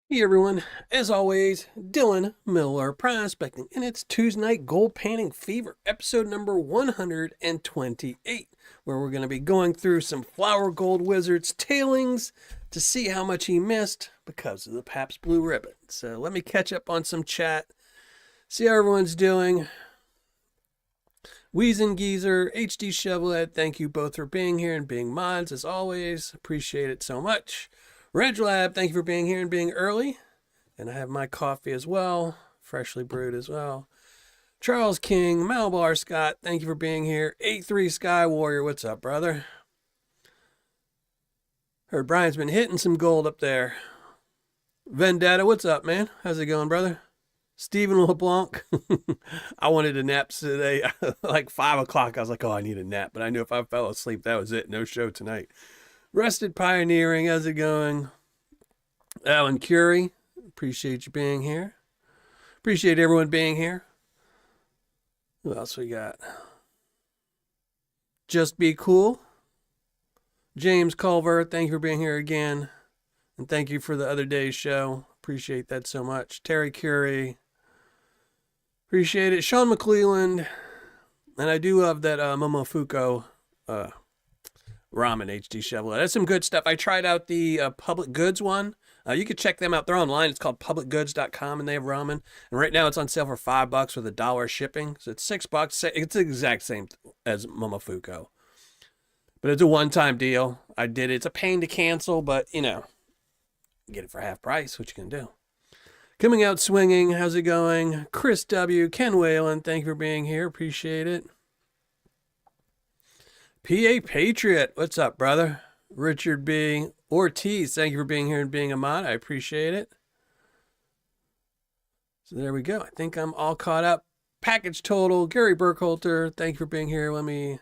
Hey everyone, as always, Dylan Miller Prospecting, and it's Tuesday Night Gold Panning Fever, episode number 128, where we're going to be going through some Flower Gold Wizard's tailings to see how much he missed because of the Pabst Blue Ribbon. So let me catch up on some chat, see how everyone's doing. Weezen Geezer, HD Chevrolet, thank you both for being here and being mods as always. Appreciate it so much. Reg Lab, thank you for being here and being early. And I have my coffee as well, freshly brewed as well. Charles King, Malabar Scott, thank you for being here. 83 Sky Warrior, what's up, brother? Heard Brian's been hitting some gold up there. Vendetta, what's up, man? How's it going, brother? Stephen LeBlanc, I wanted a nap today, like 5 o'clock. I was like, oh, I need a nap. But I knew if I fell asleep, that was it. No show tonight. Rested Pioneering, how's it going? Alan Curie, appreciate you being here. Appreciate everyone being here. Who else we got? Just Be Cool. James Culver, thank you for being here again. And thank you for the other day's show. Appreciate that so much. Terry Curie. Appreciate it. Sean McClelland. And I do love that Momofuku ramen HD Chevrolet. That's some good stuff. I tried out the Public Goods one. You can check them out. They're online. It's called publicgoods.com, and they have ramen. And right now it's on sale for $5 with $1 shipping. So it's $6. It's the exact same as Momofuku. But it's a one-time deal. I did it. It's a pain to cancel, but, you know, get it for half price. What you can do. Coming out swinging. How's it going? Chris W. Ken Whalen, thank you for being here. Appreciate it. PA Patriot, what's up, brother? Richard B. Ortiz, thank you for being here and being a mod. I appreciate it. So there we go. I think I'm all caught up. Package total. Gary Burkholter, thank you for being here. Let me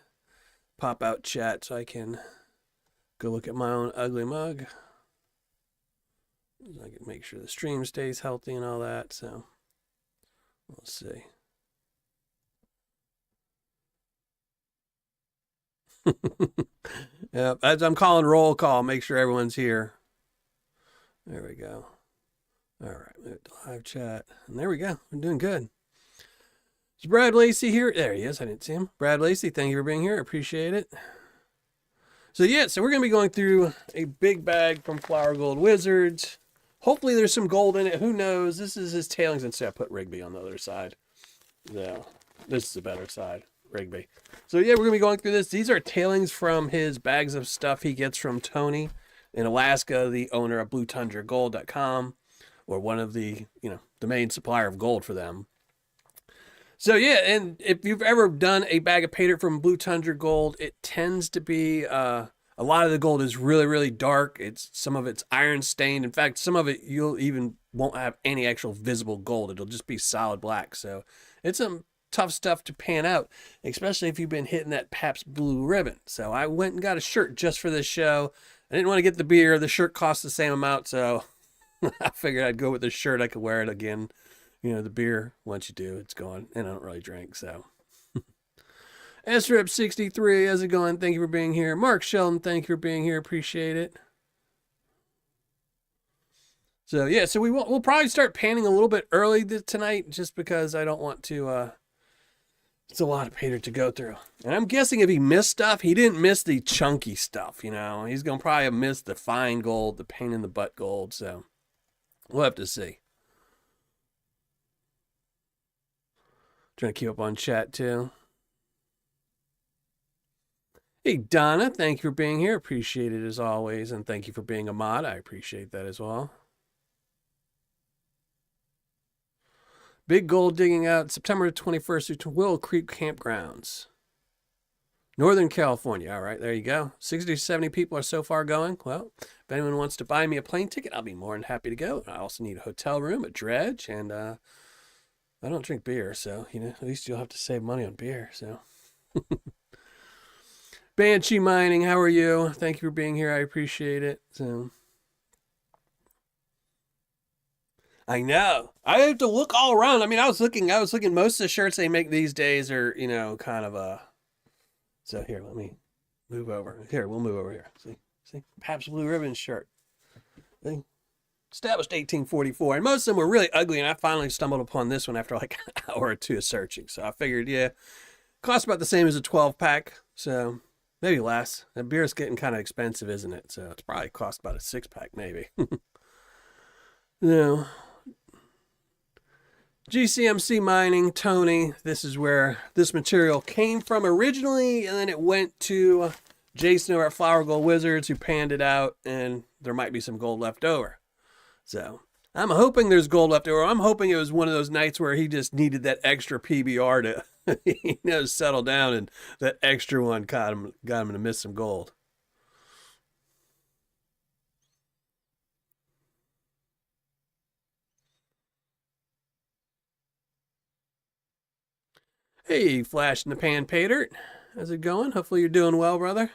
pop out chat so I can go look at my own ugly mug. I can make sure the stream stays healthy and all that. So we'll see. Yeah, as I'm calling roll call, make sure everyone's here. There we go. All right, move to live chat. And there we go. We're doing good. Is Brad Lacey here? There he is. I didn't see him. Brad Lacey, thank you for being here. Appreciate it. So yeah, so we're going to be going through a big bag from Flower Gold Wizards. Hopefully there's some gold in it. Who knows? This is his tailings. And so I put Rigby on the other side. No, this is a better side. Rigby. So yeah, we're going to be going through this. These are tailings from his bags of stuff he gets from Tony in Alaska, the owner of BlueTundraGold.com, or one of the, the main supplier of gold for them. So yeah, and if you've ever done a bag of Paydirt from Blue Tundra Gold, it tends to be a lot of the gold is really, really dark. Some of it's iron stained. In fact, some of it you'll even won't have any actual visible gold. It'll just be solid black. So it's some tough stuff to pan out, especially if you've been hitting that Pabst Blue Ribbon. So I went and got a shirt just for this show. I didn't want to get the beer. The shirt cost the same amount, so I figured I'd go with the shirt. I could wear it again. The beer, once you do, it's gone. And I don't really drink, so. SRIP63, how's it going? Thank you for being here. Mark Sheldon, thank you for being here. Appreciate it. So, yeah, so we'll probably start panning a little bit early tonight just because I don't want to, it's a lot of Paydirt to go through. And I'm guessing if he missed stuff, he didn't miss the chunky stuff, He's going to probably have missed the fine gold, the pain in the butt gold, so we'll have to see. Trying to keep up on chat too. Hey, Donna, thank you for being here. Appreciate it as always. And thank you for being a mod. I appreciate that as well. Big gold digging out September 21st to Willow Creek Campgrounds. Northern California. All right, there you go. 60 to 70 people are so far going. Well, if anyone wants to buy me a plane ticket, I'll be more than happy to go. I also need a hotel room, a dredge, and I don't drink beer, so, at least you'll have to save money on beer, so. Banshee Mining, how are you? Thank you for being here. I appreciate it. So, I know. I have to look all around. I mean, I was looking. Most of the shirts they make these days are, kind of a. So here, let me move over. Here, we'll move over here. See, Pabst Blue Ribbon shirt. See? Established 1844. And most of them were really ugly, and I finally stumbled upon this one after like an hour or two of searching. So I figured, yeah, costs about the same as a 12-pack. So maybe less. That beer's getting kind of expensive, isn't it? So it's probably cost about a 6-pack, maybe. No. GCMC Mining, Tony. This is where this material came from originally, and then it went to Jason over at Flower Gold Wizards, who panned it out, and there might be some gold left over. So I'm hoping there's gold left over. I'm hoping it was one of those nights where he just needed that extra PBR to settle down, and that extra one got him to miss some gold. Hey, Flash in the Pan Paydirt. How's it going? Hopefully you're doing well, brother.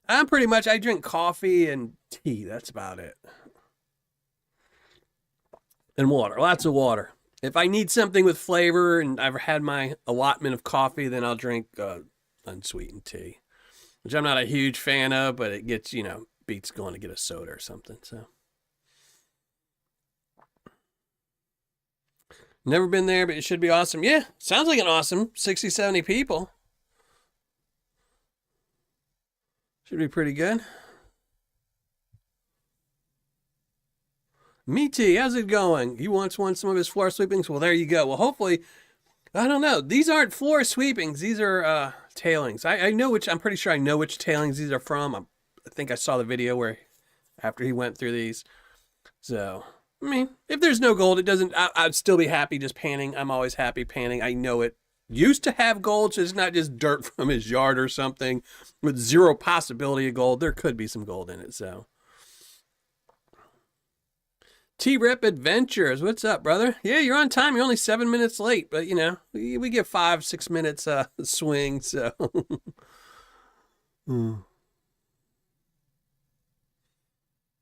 I drink coffee and tea. That's about it. And water. Lots of water. If I need something with flavor and I've had my allotment of coffee, then I'll drink unsweetened tea, which I'm not a huge fan of, but it gets, beats going to get a soda or something. So. Never been there, but it should be awesome. Yeah, sounds like an awesome 60, 70 people. Should be pretty good. Me too. How's it going? He once won some of his floor sweepings. Well, there you go. Well, hopefully, I don't know. These aren't floor sweepings. These are tailings. I know which. I'm pretty sure I know which tailings these are from. I think I saw the video where after he went through these. So, I mean, if there's no gold, it doesn't. I'd still be happy just panning. I'm always happy panning. I know it used to have gold, so it's not just dirt from his yard or something with zero possibility of gold. There could be some gold in it. So. T-Rep Adventures, what's up, brother? Yeah, you're on time. You're only 7 minutes late, but we get 5-6 minutes swing. So,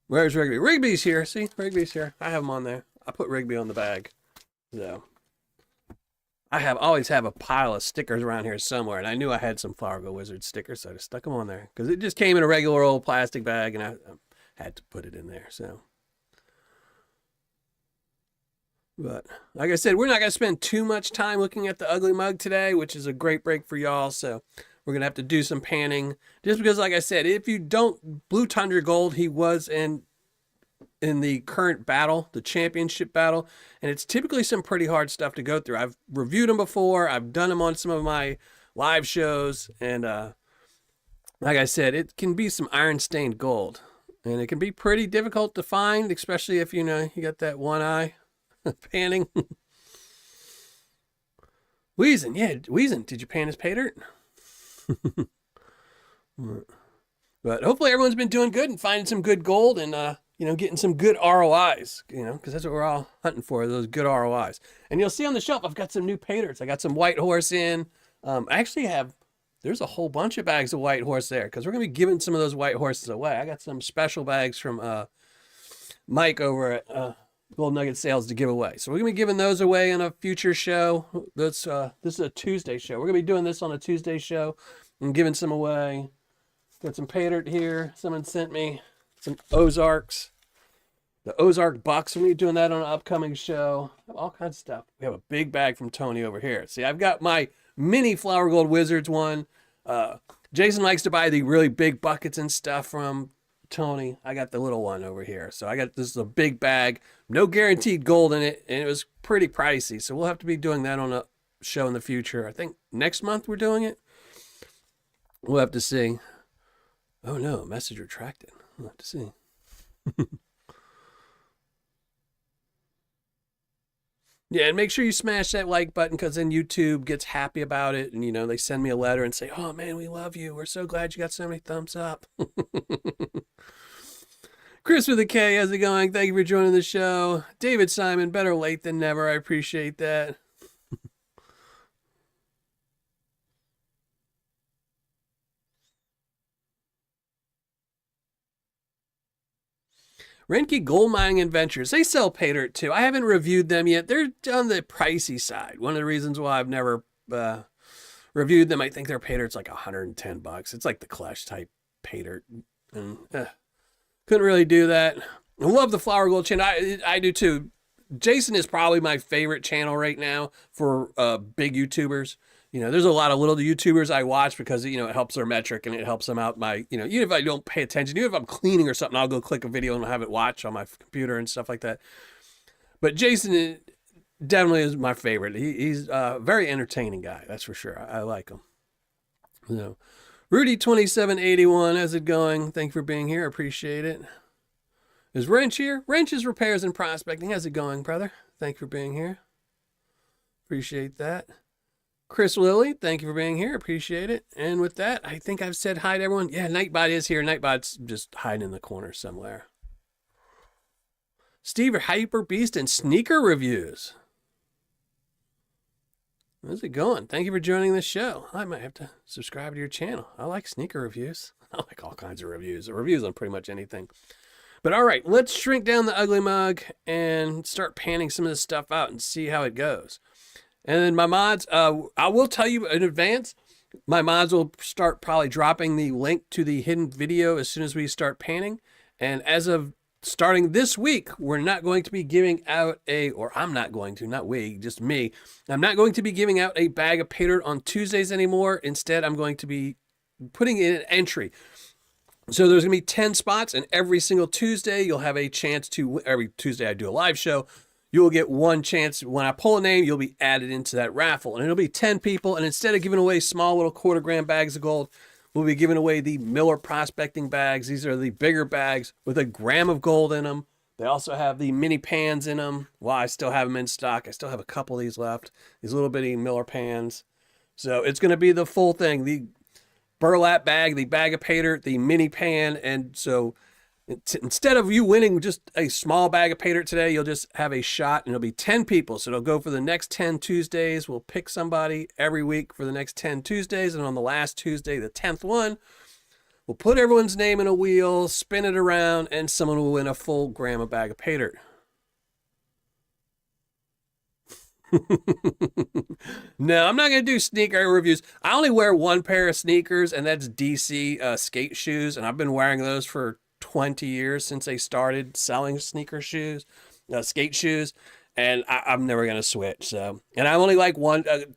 Where's Rigby? Rigby's here. See, Rigby's here. I have him on there. I put Rigby on the bag. So, I always have a pile of stickers around here somewhere, and I knew I had some Flower Gold Wizard stickers, so I just stuck them on there because it just came in a regular old plastic bag, and I had to put it in there. So. But like I said, we're not going to spend too much time looking at the ugly mug today, which is a great break for y'all. So we're going to have to do some panning just because, like I said, if you don't, Blue Tundra Gold, he was in the current battle, the championship battle, and it's typically some pretty hard stuff to go through. I've reviewed him before. I've done him on some of my live shows. And like I said, it can be some iron stained gold, and it can be pretty difficult to find, especially if, you got that one eye. Panning. Weezin, yeah, Weezin, did you pan his Paydirt? But hopefully everyone's been doing good and finding some good gold and, getting some good ROIs, because that's what we're all hunting for, those good ROIs. And you'll see on the shelf, I've got some new Paydirts. I got some White Horse in. I actually there's a whole bunch of bags of White Horse there because we're going to be giving some of those White Horses away. I got some special bags from Mike over at Gold Nugget Sales to give away. So we're going to be giving those away in a future show. This is a Tuesday show. We're going to be doing this on a Tuesday show and giving some away. Got some Paydirt here. Someone sent me some Ozarks. The Ozark Bucks. We're going to be doing that on an upcoming show. All kinds of stuff. We have a big bag from Tony over here. See, I've got my mini Flower Gold Wizards one. Jason likes to buy the really big buckets and stuff from Tony. I got the little one over here. So this is a big bag, no guaranteed gold in it, and it was pretty pricey. So we'll have to be doing that on a show in the future. I think next month we're doing it. We'll have to see. Oh no, message retracted. We'll have to see. Yeah, and make sure you smash that like button because then YouTube gets happy about it. And, they send me a letter and say, oh, man, we love you. We're so glad you got so many thumbs up. Chris with a K, how's it going? Thank you for joining the show. David Simon, better late than never. I appreciate that. Renke Gold Mining Adventures. They sell Paydirt too. I haven't reviewed them yet. They're on the pricey side. One of the reasons why I've never reviewed them, I think their Paydirt's like $110. It's like the Clash type Paydirt. And couldn't really do that. I love the Flower Gold channel. I do too. Jason is probably my favorite channel right now for big YouTubers. You know, there's a lot of little YouTubers I watch because, you know, it helps their metric and it helps them out. My, you know, even if I don't pay attention, even if I'm cleaning or something, I'll go click a video and have it watch on my computer and stuff like that. But Jason definitely is my favorite. He's a very entertaining guy. That's for sure. I like him. You know, Rudy2781, how's it going? Thank you for being here. I appreciate it. Is Wrench here? Wrench's Repairs and Prospecting. How's it going, brother? Thank you for being here. Appreciate that. Chris Lilly, thank you for being here. Appreciate it. And with that, I think I've said hi to everyone. Yeah, Nightbot is here. Nightbot's just hiding in the corner somewhere. Steve, Hyper Beast and Sneaker Reviews. How's it going? Thank you for joining the show. I might have to subscribe to your channel. I like sneaker reviews. I like all kinds of reviews. Reviews on pretty much anything. But all right, let's shrink down the ugly mug and start panning some of this stuff out and see how it goes. And then my mods, I will tell you in advance, my mods will start probably dropping the link to the hidden video as soon as we start panning. And as of starting this week, we're not going to be giving out I'm not going to, not we, just me. I'm not going to be giving out a bag of Paydirt on Tuesdays anymore. Instead, I'm going to be putting in an entry. So there's going to be 10 spots, and every single Tuesday, you'll have a chance to, every Tuesday I do a live show, you'll get one chance. When I pull a name, you'll be added into that raffle. And it'll be 10 people. And instead of giving away small little quarter-gram bags of gold, we'll be giving away the Miller Prospecting bags. These are the bigger bags with a gram of gold in them. They also have the mini pans in them. Well, I still have them in stock. I still have a couple of these left. These little bitty Miller pans. So it's going to be the full thing. The burlap bag, the bag of Paydirt, the mini pan. And so instead of you winning just a small bag of Paydirt today, you'll just have a shot, and it'll be 10 people. So it'll go for the next 10 Tuesdays. We'll pick somebody every week for the next 10 Tuesdays. And on the last Tuesday, the 10th one, we'll put everyone's name in a wheel, spin it around, and someone will win a full gram of bag of Paydirt. No, I'm not going to do sneaker reviews. I only wear one pair of sneakers, and that's DC skate shoes. And I've been wearing those for 20 years since they started selling sneaker shoes, skate shoes, and I'm never going to switch. So, and I only like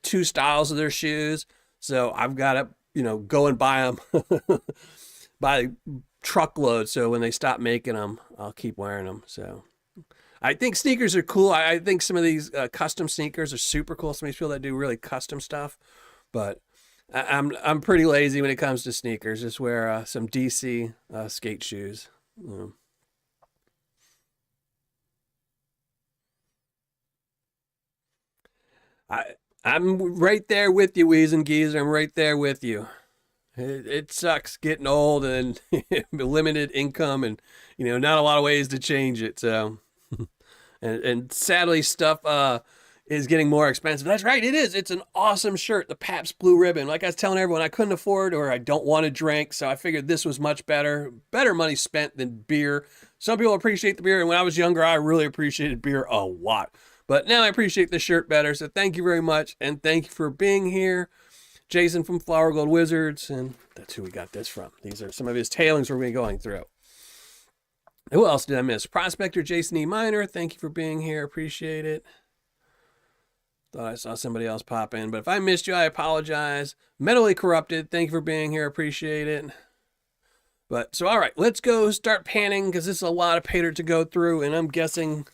two styles of their shoes. So I've got to, you know, go and buy them by truckload. So when they stop making them, I'll keep wearing them. So I think sneakers are cool. I think some of these custom sneakers are super cool. Some of these people that do really custom stuff, but I'm pretty lazy when it comes to sneakers. Just wear some DC skate shoes. I'm right there with you, Weez and Geezer. I'm right there with you. It sucks getting old and limited income, and you know, not a lot of ways to change it. So, and sadly, stuff is getting more expensive. That's right, it is. It's an awesome shirt, the Pabst Blue Ribbon. Like I was telling everyone, I couldn't afford or I don't want to drink, so I figured this was much better money spent than beer. Some people appreciate the beer, and when I was younger, I really appreciated beer a lot. But now I appreciate the shirt better, so thank you very much, and thank you for being here. Jason from Flower Gold Wizards, and that's who we got this from. These are some of his tailings we're going to be going through. Who else did I miss? Prospector Jason E. Miner, thank you for being here. Appreciate it. Thought I saw somebody else pop in, but if I missed you, I apologize. Mentally Corrupted, thank you for being here. Appreciate it. But, so all right, let's go start panning, because this is a lot of Paydirt to go through, and I'm guessing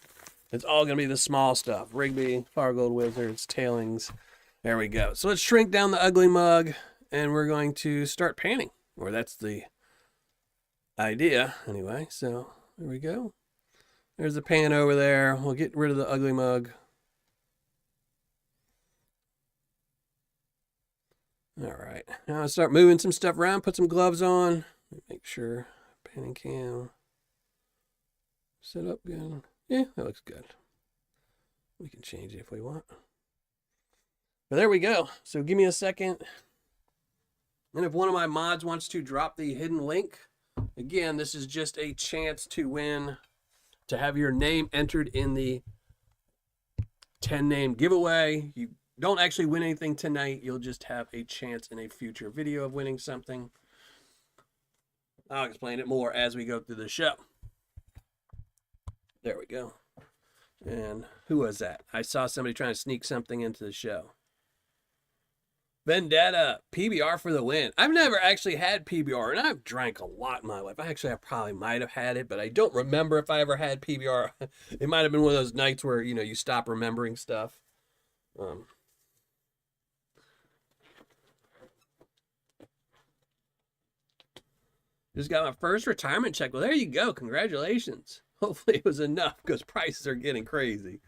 it's all going to be the small stuff. Rigby, Flower Gold Wizards, Tailings. There we go. So let's shrink down the ugly mug, and we're going to start panning. Or that's the idea, anyway. So there we go. There's the pan over there. We'll get rid of the ugly mug. All right. Now I'll start moving some stuff around. Put some gloves on. Make sure panning cam set up good. Yeah, that looks good. We can change it if we want. But there we go. So give me a second. And if one of my mods wants to drop the hidden link, again, this is just a chance to win, to have your name entered in the 10 name giveaway. You don't actually win anything tonight. You'll just have a chance in a future video of winning something. I'll explain it more as we go through the show. There we go. And who was that? I saw somebody trying to sneak something into the show. Vendetta, PBR for the win. I've never actually had PBR, and I've drank a lot in my life. I probably might have had it, but I don't remember if I ever had PBR. It might have been one of those nights where, you stop remembering stuff. Just got my first retirement check. Well, there you go. Congratulations. Hopefully it was enough because prices are getting crazy.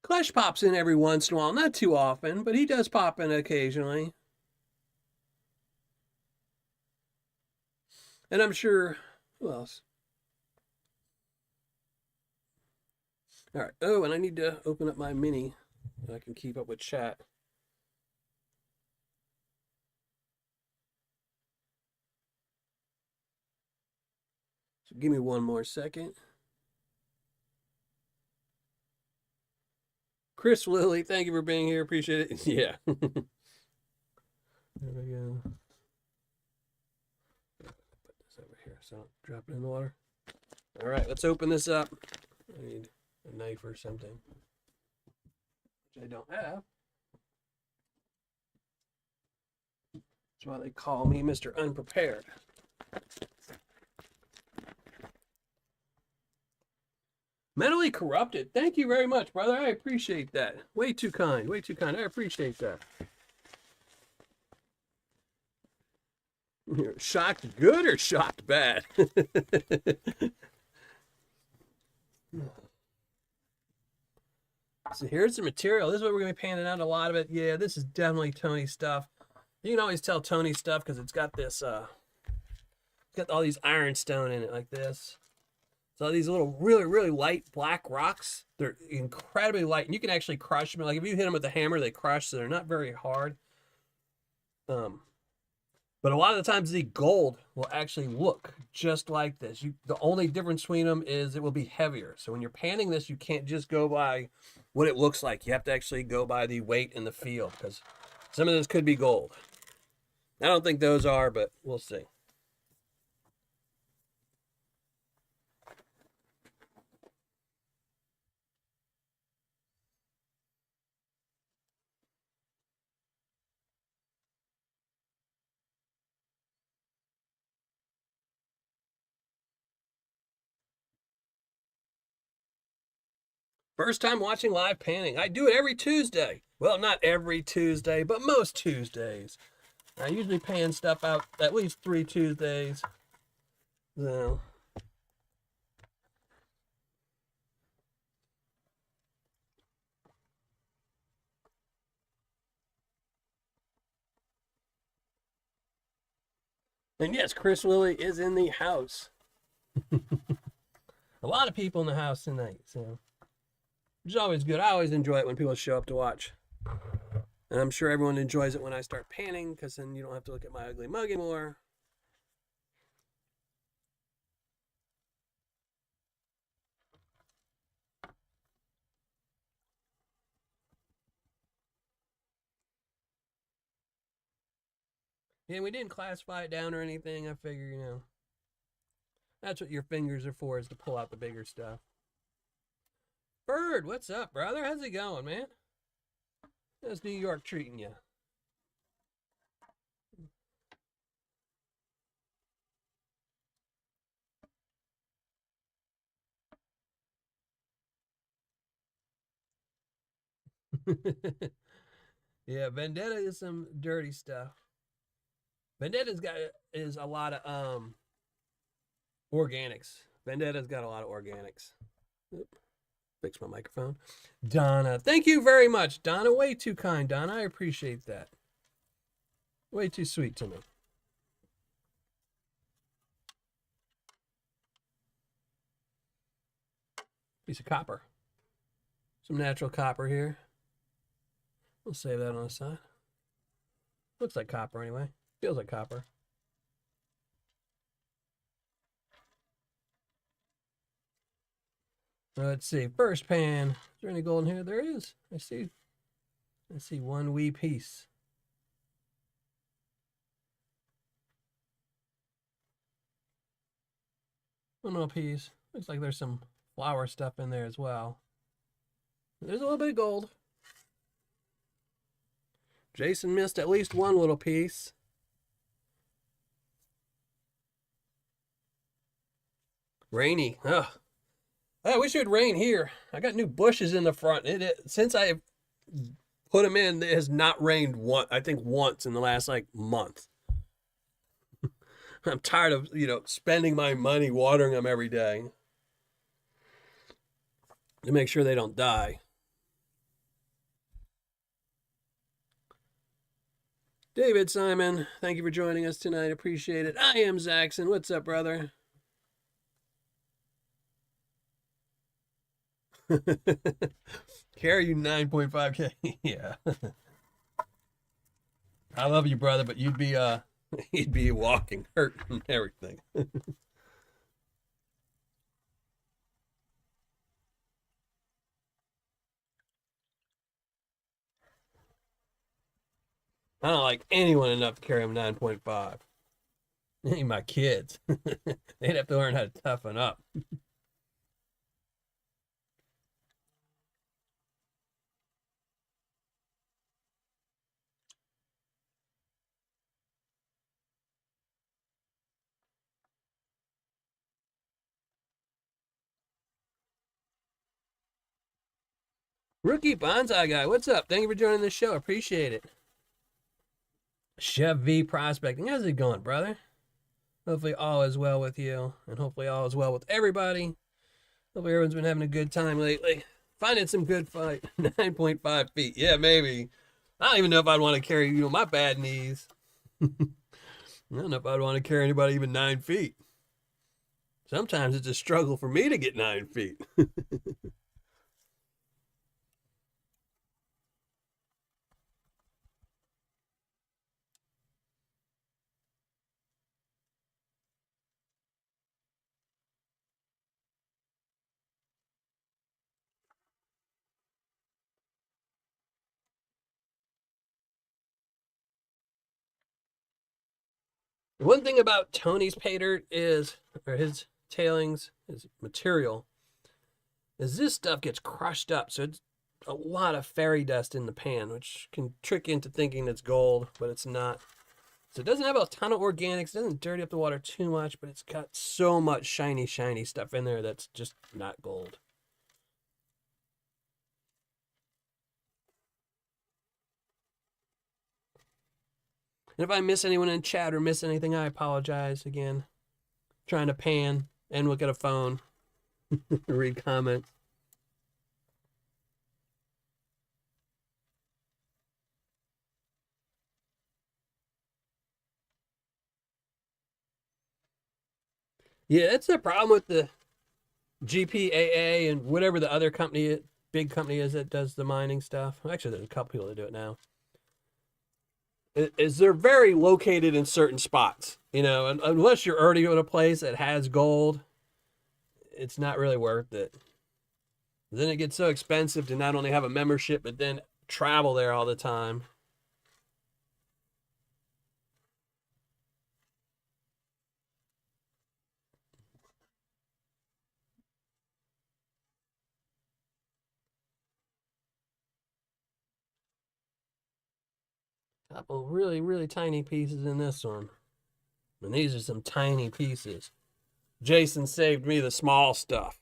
Clash pops in every once in a while. Not too often, but he does pop in occasionally. And I'm sure, who else? All right. Oh, and I need to open up my mini so I can keep up with chat. So give me one more second. Chris Lilly, thank you for being here. Appreciate it. Yeah. There we go. Put this over here so I don't drop it in the water. All right, let's open this up. I need a knife or something, which I don't have. That's why they call me Mr. Unprepared. Mentally corrupted. Thank you very much, brother. I appreciate that. Way too kind. Way too kind. I appreciate that. You're shocked good or shocked bad? So here's the material. This is what we're going to be painting out a lot of it. Yeah, this is definitely Tony's stuff. You can always tell Tony's stuff because it's got this, it's got all these ironstone in it like this. So these little really, really light black rocks, they're incredibly light. And you can actually crush them. Like if you hit them with a hammer, they crush, so they're not very hard. But a lot of the times the gold will actually look just like this. The only difference between them is it will be heavier. So when you're panning this, you can't just go by what it looks like. You have to actually go by the weight and the feel because some of this could be gold. I don't think those are, but we'll see. First time watching live panning. I do it every Tuesday. Well, not every Tuesday, but most Tuesdays. I usually pan stuff out at least 3 Tuesdays. So. And yes, Chris Lilly is in the house. A lot of people in the house tonight, so which is always good. I always enjoy it when people show up to watch. And I'm sure everyone enjoys it when I start panning because then you don't have to look at my ugly mug anymore. Yeah, we didn't classify it down or anything. I figure, that's what your fingers are for, is to pull out the bigger stuff. Bird, what's up, brother? How's it going, man? How's New York treating you? Yeah, Vendetta is some dirty stuff. Vendetta's got is a lot of organics. Vendetta's got a lot of organics. Oop, fix my microphone. Donna, thank you very much. Donna, way too kind, Donna. I appreciate that. Way too sweet to me. Piece of copper. Some natural copper here. We'll save that on the side. Looks like copper anyway. Feels like copper. Let's see. First pan. Is there any gold in here? There is. I see. I see one wee piece. One little piece. Looks like there's some flower stuff in there as well. There's a little bit of gold. Jason missed at least one little piece. Rainy. Ugh. I wish it would rain here. I got new bushes in the front. Since I put them in, it has not rained I think once in the last like month. I'm tired of, spending my money watering them every day to make sure they don't die. David Simon, thank you for joining us tonight. Appreciate it. I am Zaxxon. What's up, brother? Carry you 9.5K. Yeah. I love you, brother, but you'd be walking hurt and everything. I don't like anyone enough to carry them 9.5. Ain't my kids. They'd have to learn how to toughen up. Rookie Bonsai Guy, what's up? Thank you for joining the show. Appreciate it. Chef V Prospecting, how's it going, brother? Hopefully all is well with you, and hopefully all is well with everybody. Hopefully everyone's been having a good time lately. Finding some good fight. 9.5 feet. Yeah, maybe. I don't even know if I'd want to carry, my bad knees. I don't know if I'd want to carry anybody even 9 feet. Sometimes it's a struggle for me to get 9 feet. One thing about Tony's Paydirt or his tailings, his material, is this stuff gets crushed up. So it's a lot of fairy dust in the pan, which can trick you into thinking it's gold, but it's not. So it doesn't have a ton of organics, it doesn't dirty up the water too much, but it's got so much shiny, shiny stuff in there that's just not gold. And if I miss anyone in chat or miss anything, I apologize again. Trying to pan and look at a phone, read comments. Yeah, that's the problem with the GPAA and whatever the other company, big company is that does the mining stuff. Actually, there's a couple people that do it now. Is they're very located in certain spots, and unless you're already in a place that has gold, it's not really worth it. Then it gets so expensive to not only have a membership, but then travel there all the time. Couple really, really tiny pieces in this one. And these are some tiny pieces. Jason saved me the small stuff.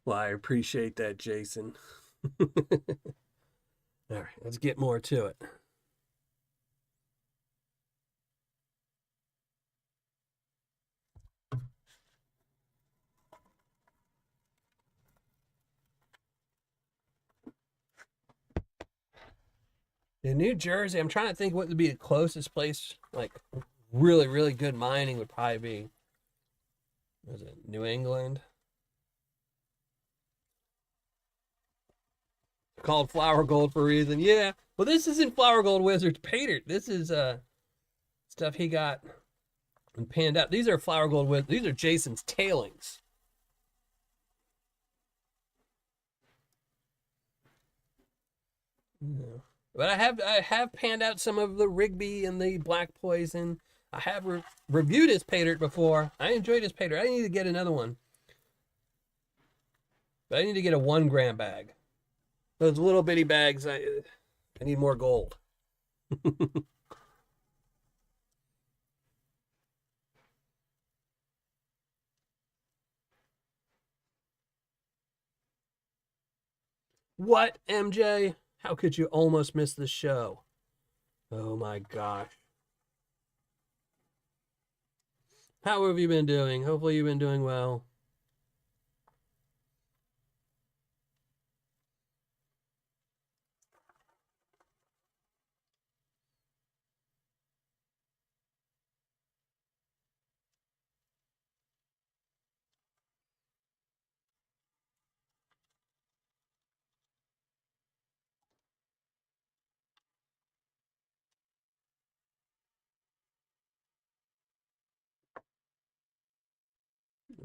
Well, I appreciate that, Jason. All right, let's get more to it. In New Jersey, I'm trying to think what would be the closest place, like really, really good mining would probably be. Was it New England? Called Flower Gold for a reason. Yeah. Well, this isn't Flower Gold Wizard's Paydirt. This is stuff he got and panned out. These are Flower Gold Wizards. These are Jason's Tailings. Yeah. But I have panned out some of the Rigby and the Black Poison. I have reviewed his Paydirt before. I enjoyed his Paydirt. I need to get another one, but I need to get a 1 gram bag. Those little bitty bags. I need more gold. What, MJ? How could you almost miss the show? Oh my gosh. How have you been doing? Hopefully you've been doing well.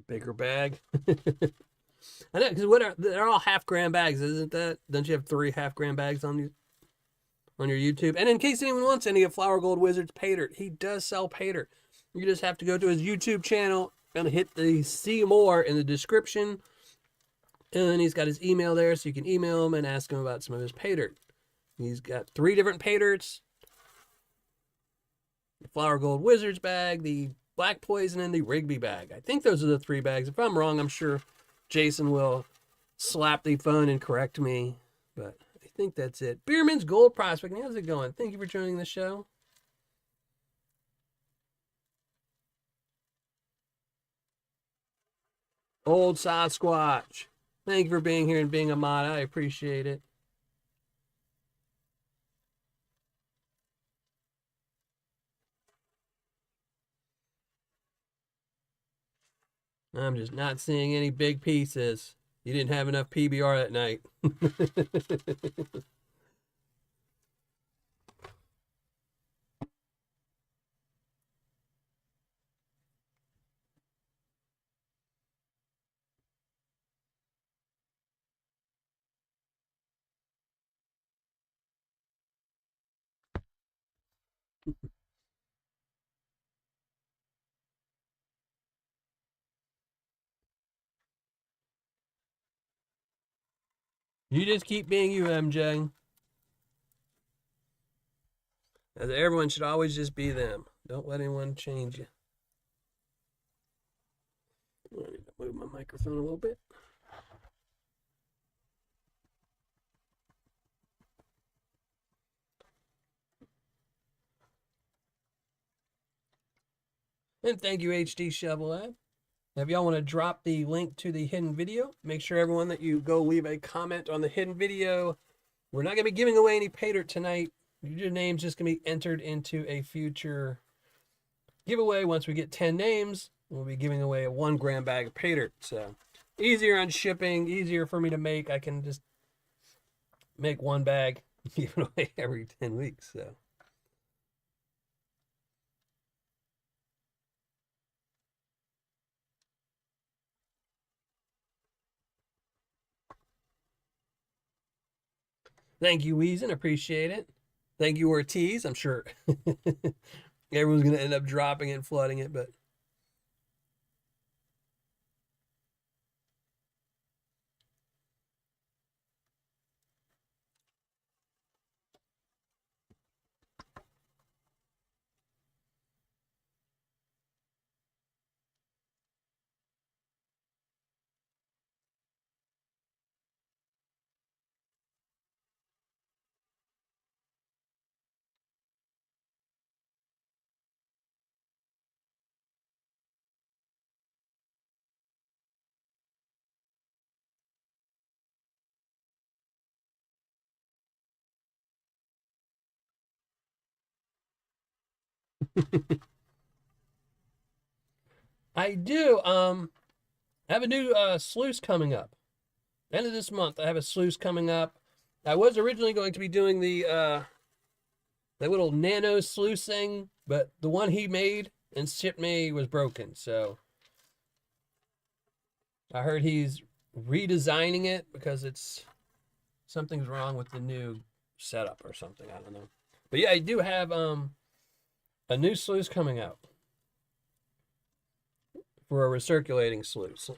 Bigger bag. I know, because they're all 1/2 gram bags, isn't that? Don't you have 3 1/2 gram bags on your YouTube? And in case anyone wants any of Flower Gold Wizard's Paydirt, he does sell Paydirt. You just have to go to his YouTube channel and hit the see more in the description. And then he's got his email there, so you can email him and ask him about some of his Paydirt. He's got 3 different Paydirts: the Flower Gold Wizard's bag, the Black Poison, and the Rigby bag. I think those are the 3 bags. If I'm wrong, I'm sure Jason will slap the phone and correct me. But I think that's it. Beerman's Gold Prospecting. How's it going? Thank you for joining the show. Old Sasquatch. Thank you for being here and being a mod. I appreciate it. I'm just not seeing any big pieces. You didn't have enough PBR that night. You just keep being you, MJ. Everyone should always just be them. Don't let anyone change you. I need to move my microphone a little bit. And thank you, HD Chevrolet. If y'all want to drop the link to the hidden video, make sure everyone that you go leave a comment on the hidden video. We're not going to be giving away any Paydirt tonight. Your name's just going to be entered into a future giveaway. Once we get 10 names, we'll be giving away a 1 gram bag of Paydirt. So easier on shipping, easier for me to make. I can just make 1 bag, give it away every 10 weeks. So. Thank you, Weezen. Appreciate it. Thank you, Ortiz. I'm sure everyone's going to end up dropping it and flooding it, but I do. I have a new sluice coming up. End of this month, I have a sluice coming up. I was originally going to be doing the little nano sluice thing, but the one he made and shipped me was broken. So I heard he's redesigning it because something's wrong with the new setup or something. I don't know. But yeah, I do have a new sluice coming out for a recirculating sluice.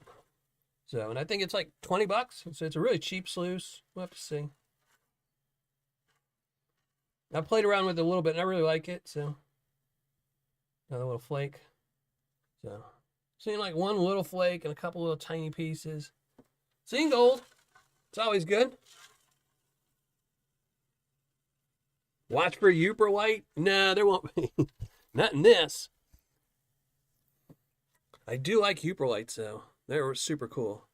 So, and I think it's like $20. So it's a really cheap sluice. We'll have to see. I played around with it a little bit and I really like it. So, another little flake. So, seeing like one little flake and a couple little tiny pieces. Seeing gold. It's always good. Watch for Uperlite. No, there won't be. Not in this. I do like Uperlites though. They're super cool.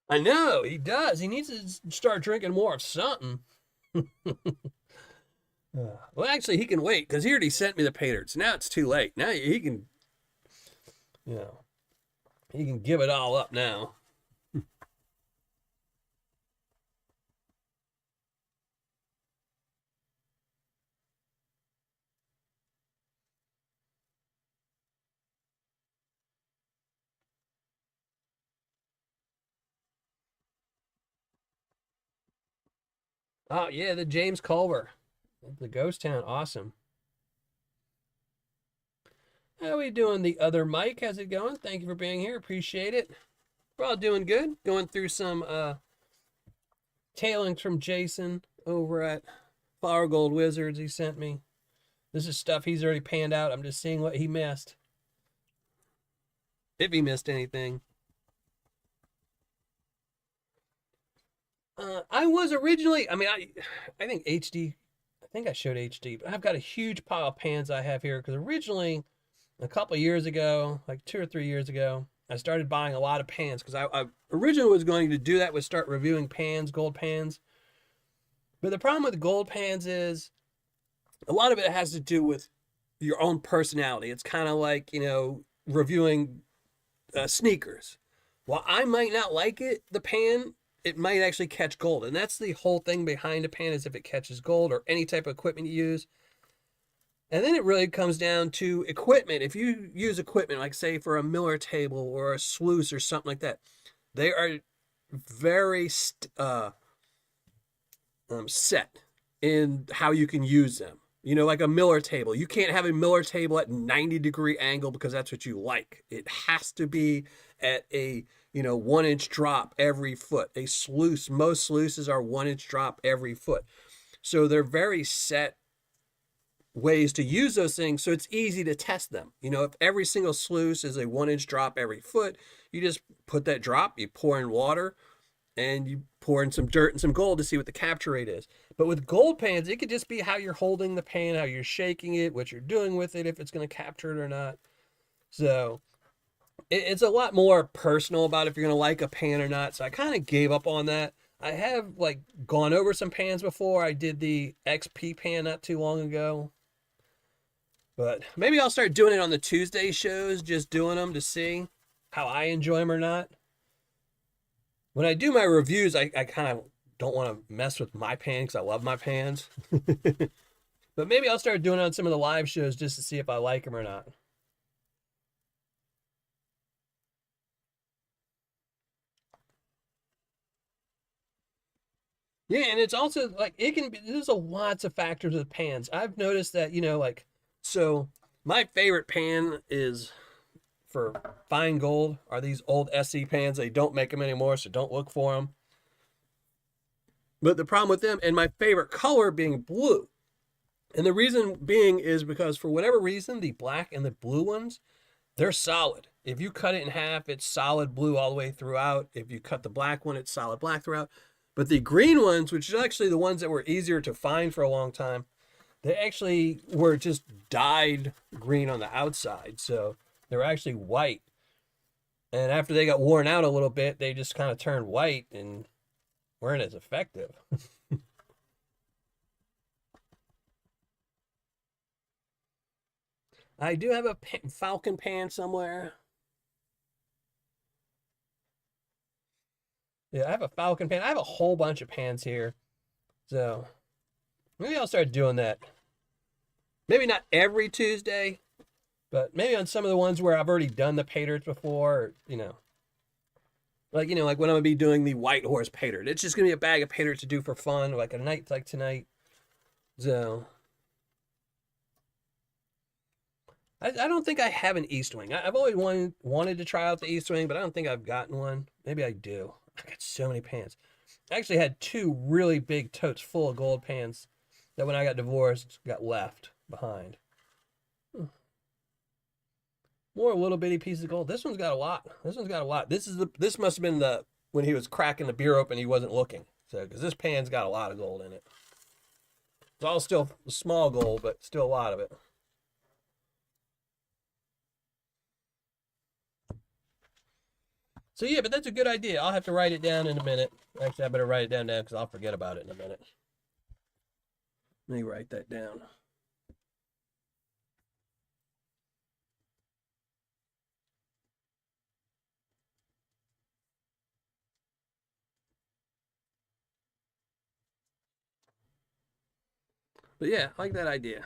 I know, he does. He needs to start drinking more of something. Well, actually, he can wait because he already sent me the Paydirt. So now it's too late. Now he can, you know, he can give it all up now. Oh, yeah, the James Culver, the Ghost Town. Awesome. How we doing, the other Mike? How's it going? Thank you for being here. Appreciate it. We're all doing good. Going through some tailings from Jason over at Flower Gold Wizards he sent me. This is stuff he's already panned out. I'm just seeing what he missed. If he missed anything. I was originally, I think HD, I think I showed HD, but I've got a huge pile of pans I have here because originally, a couple of years ago, like 2 or 3 years ago, I started buying a lot of pans because I originally was going to do that was start reviewing pans, gold pans. But the problem with gold pans is a lot of it has to do with your own personality. It's kind of like, reviewing sneakers. While I might not like the pan, it might actually catch gold. And that's the whole thing behind a pan is if it catches gold or any type of equipment you use. And then it really comes down to equipment. If you use equipment, like say for a Miller table or a sluice or something like that, they are very set in how you can use them. Like a Miller table. You can't have a Miller table at 90-degree angle because that's what you like. It has to be at a 1-inch drop every foot. A sluice, most sluices are 1-inch drop every foot. So they're very set ways to use those things, so it's easy to test them. If every single sluice is a 1-inch drop every foot, you just put that drop, you pour in water, and you pour in some dirt and some gold to see what the capture rate is. But with gold pans, it could just be how you're holding the pan, how you're shaking it, what you're doing with it, if it's going to capture it or not. So it's a lot more personal about if you're going to like a pan or not. So I kind of gave up on that. I have gone over some pans before. I did the XP pan not too long ago. But maybe I'll start doing it on the Tuesday shows, just doing them to see how I enjoy them or not. When I do my reviews, I kind of don't want to mess with my pan because I love my pans. But maybe I'll start doing it on some of the live shows just to see if I like them or not. Yeah, and it's also it can be, there's lots of factors with pans. I've noticed that, so my favorite pan is for fine gold are these old SE pans. They don't make them anymore, so don't look for them. But the problem with them, and my favorite color being blue. And the reason being is because for whatever reason, the black and the blue ones, they're solid. If you cut it in half, it's solid blue all the way throughout. If you cut the black one, it's solid black throughout. But the green ones, which is actually the ones that were easier to find for a long time, they actually were just dyed green on the outside. So they were actually white. And after they got worn out a little bit, they just kind of turned white and weren't as effective. I do have a falcon pan somewhere. Yeah, I have a falcon pan. I have a whole bunch of pans here. So maybe I'll start doing that. Maybe not every Tuesday, but maybe on some of the ones where I've already done the Paydirts before, or, like when I'm gonna be doing the white horse Paydirt. It's just gonna be a bag of Paydirt to do for fun, like a night like tonight. So I don't think I have an East Wing. I've always wanted to try out the East Wing, but I don't think I've gotten one. Maybe I do. I got so many pans. I actually had 2 really big totes full of gold pans that when I got divorced got left behind. More little bitty pieces of gold. This one's got a lot. This one's got a lot. This must have been when he was cracking the beer open, he wasn't looking. So because this pan's got a lot of gold in it. It's all still small gold, but still a lot of it. So yeah, but that's a good idea. I'll have to write it down in a minute. Actually, I better write it down now because I'll forget about it in a minute. Let me write that down. But yeah, I like that idea.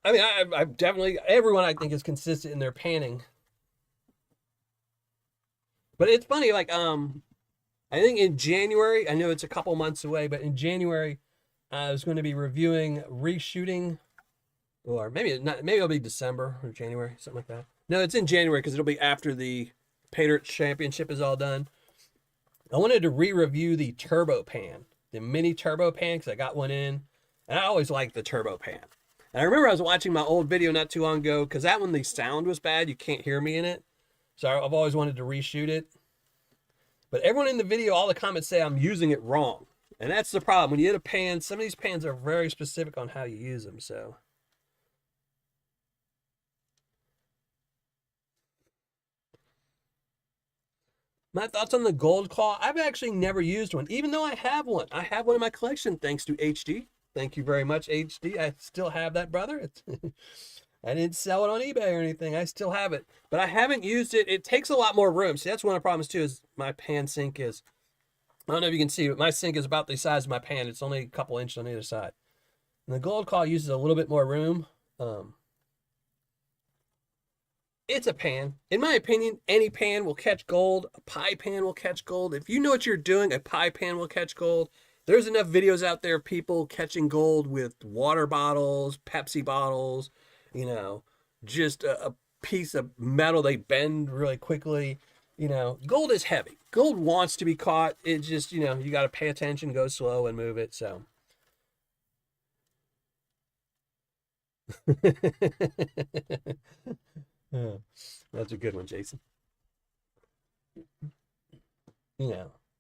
I mean, I've definitely, everyone I think is consistent in their panning. But it's funny, like, I think in January, I know it's a couple months away, but in January, I was going to be reviewing reshooting, or maybe not, maybe it'll be December or January, something like that. No, it's in January because it'll be after the Paydirt Championship is all done. I wanted to re-review the turbo pan, the mini turbo pan, because I got one in, and I always liked the turbo pan. And I remember I was watching my old video not too long ago, because that one, the sound was bad. You can't hear me in it. So I've always wanted to reshoot it. But everyone in the video, all the comments say I'm using it wrong. And that's the problem. When you hit a pan, some of these pans are very specific on how you use them. So my thoughts on the gold claw, I've actually never used one, even though I have one. I have one in my collection, thanks to HD. Thank you very much, HD. I still have that, brother. I didn't sell it on eBay or anything. I still have it. But I haven't used it. It takes a lot more room. See, that's one of the problems, too, is my pan sink is, I don't know if you can see, but my sink is about the size of my pan. It's only a couple inches on either side. And the gold claw uses a little bit more room. It's a pan. In my opinion, any pan will catch gold. A pie pan will catch gold. If you know what you're doing, a pie pan will catch gold. There's enough videos out there of people catching gold with water bottles, Pepsi bottles, just a piece of metal they bend really quickly. Gold is heavy. Gold wants to be caught. It just, you got to pay attention, go slow, and move it. So. That's a good one, Jason.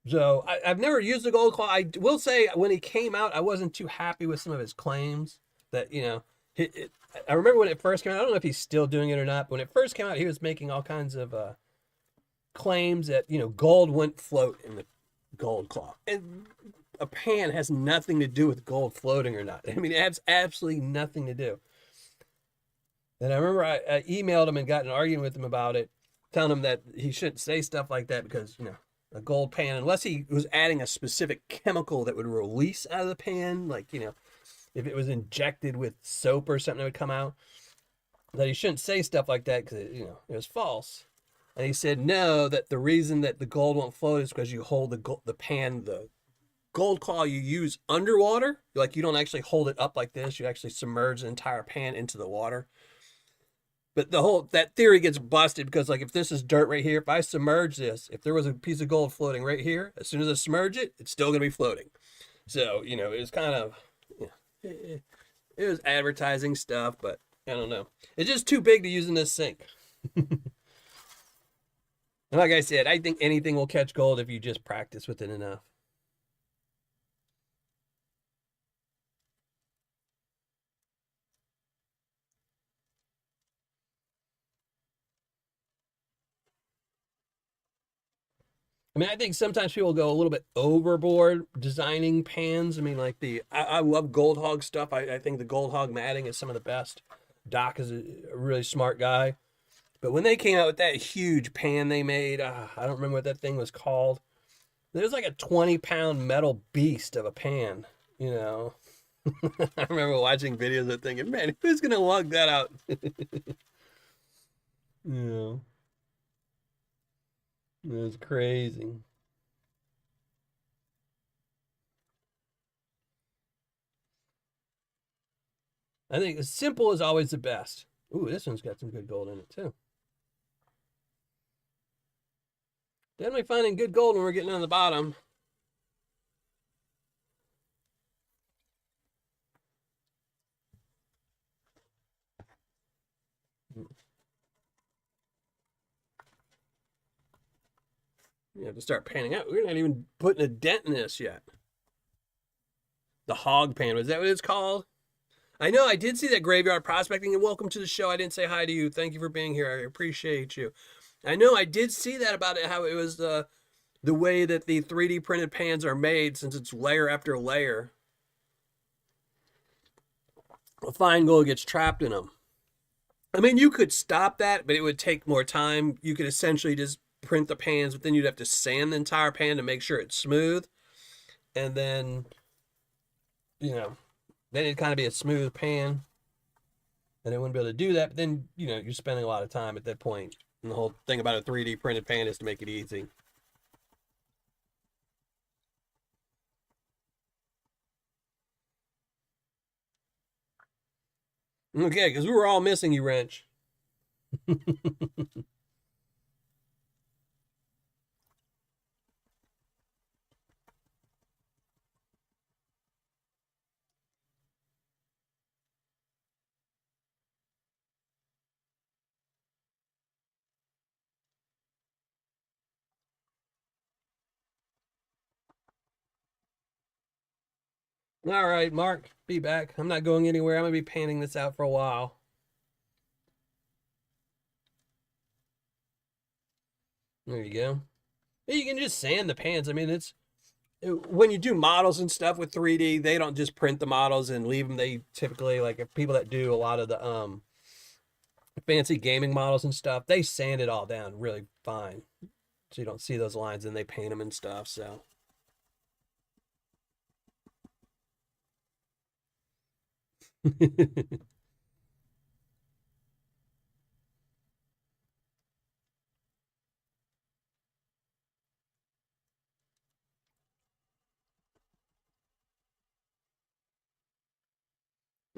So I've never used the gold claw. I will say when he came out, I wasn't too happy with some of his claims that, I remember when it first came out, I don't know if he's still doing it or not, but when it first came out, he was making all kinds of claims that, gold wouldn't float in the gold claw. And a pan has nothing to do with gold floating or not. I mean, it has absolutely nothing to do. And I remember I emailed him and got in an argument with him about it, telling him that he shouldn't say stuff like that because, a gold pan, unless he was adding a specific chemical that would release out of the pan, like, if it was injected with soap or something that would come out, that he shouldn't say stuff like that because, it was false. And he said, no, that the reason that the gold won't float is because you hold the pan, the gold claw you use underwater. Like, you don't actually hold it up like this. You actually submerge the entire pan into the water. But that theory gets busted because, like, if this is dirt right here, if I submerge this, if there was a piece of gold floating right here, as soon as I submerge it, it's still going to be floating. So, it's kind of, It was advertising stuff, but I don't know. It's just too big to use in this sink. And like I said, I think anything will catch gold if you just practice with it enough. I mean, I think sometimes people go a little bit overboard designing pans. I mean, like I love Gold Hog stuff. I think the Gold Hog matting is some of the best. Doc is a really smart guy. But when they came out with that huge pan they made, I don't remember what that thing was called. It was like a 20-pound metal beast of a pan, you know. I remember watching videos of it thinking, man, who's going to lug that out? Yeah, it was crazy. I think simple is always the best. Ooh, this one's got some good gold in it, too. Definitely finding good gold when we're getting on the bottom. You have to start panning out. We're not even putting a dent in this yet. The hog pan, was that what it's called? I know I did see that Graveyard Prospecting, and welcome to the show. I didn't say hi to you. Thank you for being here. I appreciate you. I know I did see that about it, how it was the way that the 3D printed pans are made, since it's layer after layer. The fine gold gets trapped in them. I mean, you could stop that, but it would take more time. You could essentially just print the pans, but then you'd have to sand the entire pan to make sure it's smooth. And then, you know, then it'd kind of be a smooth pan. And it wouldn't be able to do that. But then, you know, you're spending a lot of time at that point. And the whole thing about a 3D printed pan is to make it easy. Okay, because we were all missing you, Wrench. All right, Mark, be back. I'm not going anywhere. I'm going to be panning this out for a while. There you go. You can just sand the pans. I mean, when you do models and stuff with 3D, they don't just print the models and leave them. They typically, like, if people that do a lot of the fancy gaming models and stuff, they sand it all down really fine, so you don't see those lines, and they paint them and stuff. So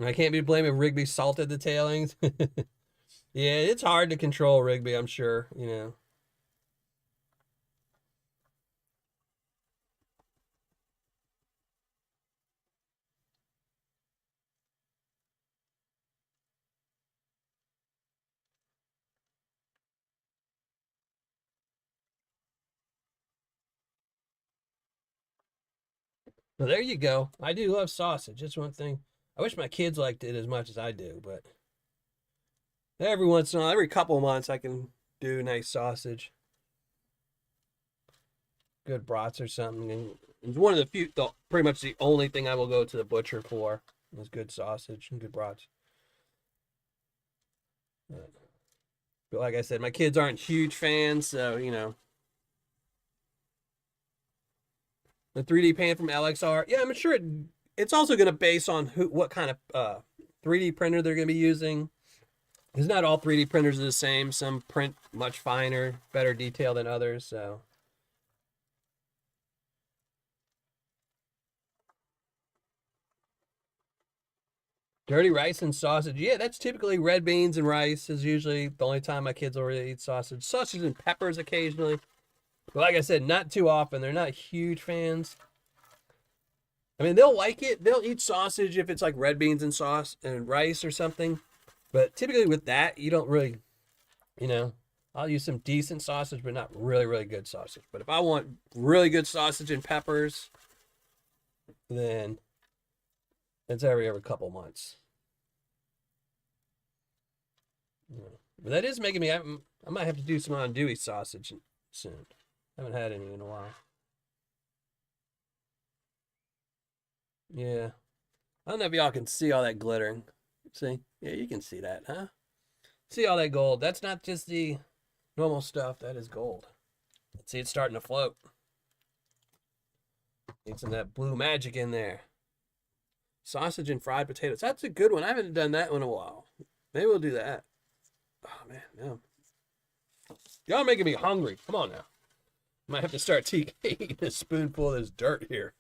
I can't be blaming Rigby salted the tailings. Yeah, it's hard to control Rigby, I'm sure, you know. Well, there you go. I do love sausage. That's one thing. I wish my kids liked it as much as I do, but every once in a while, every couple of months, I can do nice sausage, good brats or something. And it's one of the few, pretty much the only thing I will go to the butcher for is good sausage and good brats. But like I said, my kids aren't huge fans, so you know. The 3D pan from LXR, yeah, I'm sure it's also going to base on what kind of 3D printer they're going to be using. Because not all 3D printers are the same. Some print much finer, better detail than others. So dirty rice and sausage. Yeah, that's typically red beans and rice is usually the only time my kids will really eat sausage. Sausage and peppers occasionally. But like I said, not too often. They're not huge fans. I mean, they'll like it. They'll eat sausage if it's like red beans and sauce and rice or something. But typically with that, you don't really, you know, I'll use some decent sausage, but not really, really good sausage. But if I want really good sausage and peppers, then it's every couple months. Yeah. But that is making me, I might have to do some andouille sausage soon. I haven't had any in a while. Yeah. I don't know if y'all can see all that glittering. See? Yeah, you can see that, huh? See all that gold. That's not just the normal stuff. That is gold. See, it's starting to float. Need some of that blue magic in there. Sausage and fried potatoes. That's a good one. I haven't done that one in a while. Maybe we'll do that. Oh, man, no. Y'all are making me hungry. Come on now. Might have to start eating a spoonful of this dirt here.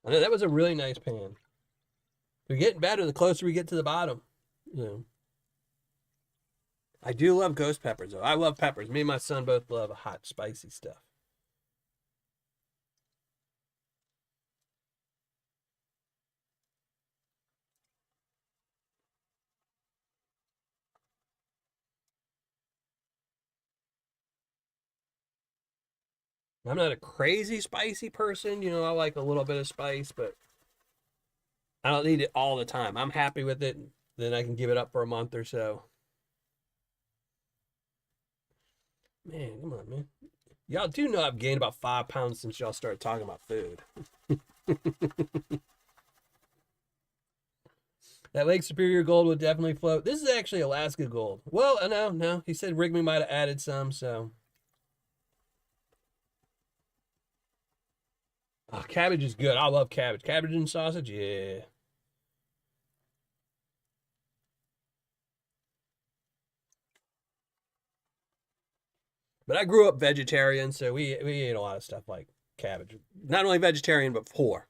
I know that was a really nice pan. We're getting better the closer we get to the bottom. You know. I do love ghost peppers, though. I love peppers. Me and my son both love hot, spicy stuff. I'm not a crazy spicy person. You know, I like a little bit of spice, but I don't need it all the time. I'm happy with it. Then I can give it up for a month or so. Man, come on, man. Y'all do know I've gained about 5 pounds since y'all started talking about food. That Lake Superior gold would definitely float. This is actually Alaska gold. Well, no. He said Wrigley might have added some, so. Oh, cabbage is good. I love cabbage. Cabbage and sausage, yeah. But I grew up vegetarian, so we ate a lot of stuff like cabbage. Not only vegetarian, but poor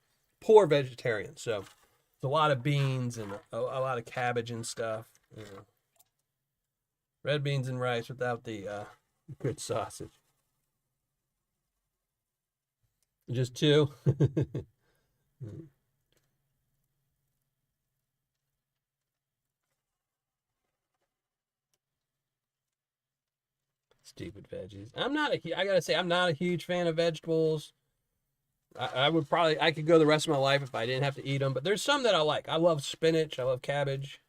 vegetarian. So it's a lot of beans and a lot of cabbage and stuff. You know. Red beans and rice without the good sausage. Just two. Stupid veggies. I gotta say, I'm not a huge fan of vegetables. I would probably, I could go the rest of my life if I didn't have to eat them. But there's some that I like. I love spinach. I love cabbage.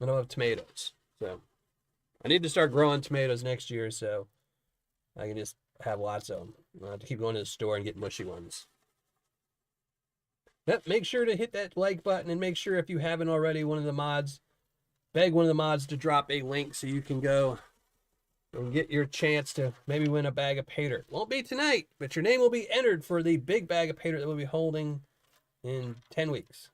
And I love tomatoes. So I need to start growing tomatoes next year so I can just have lots of them. I don't have to keep going to the store and get mushy ones. Yep, make sure to hit that like button and make sure if you haven't already, beg one of the mods to drop a link so you can go and get your chance to maybe win a bag of Paydirt. Won't be tonight, but your name will be entered for the big bag of Paydirt that we'll be holding in 10 weeks.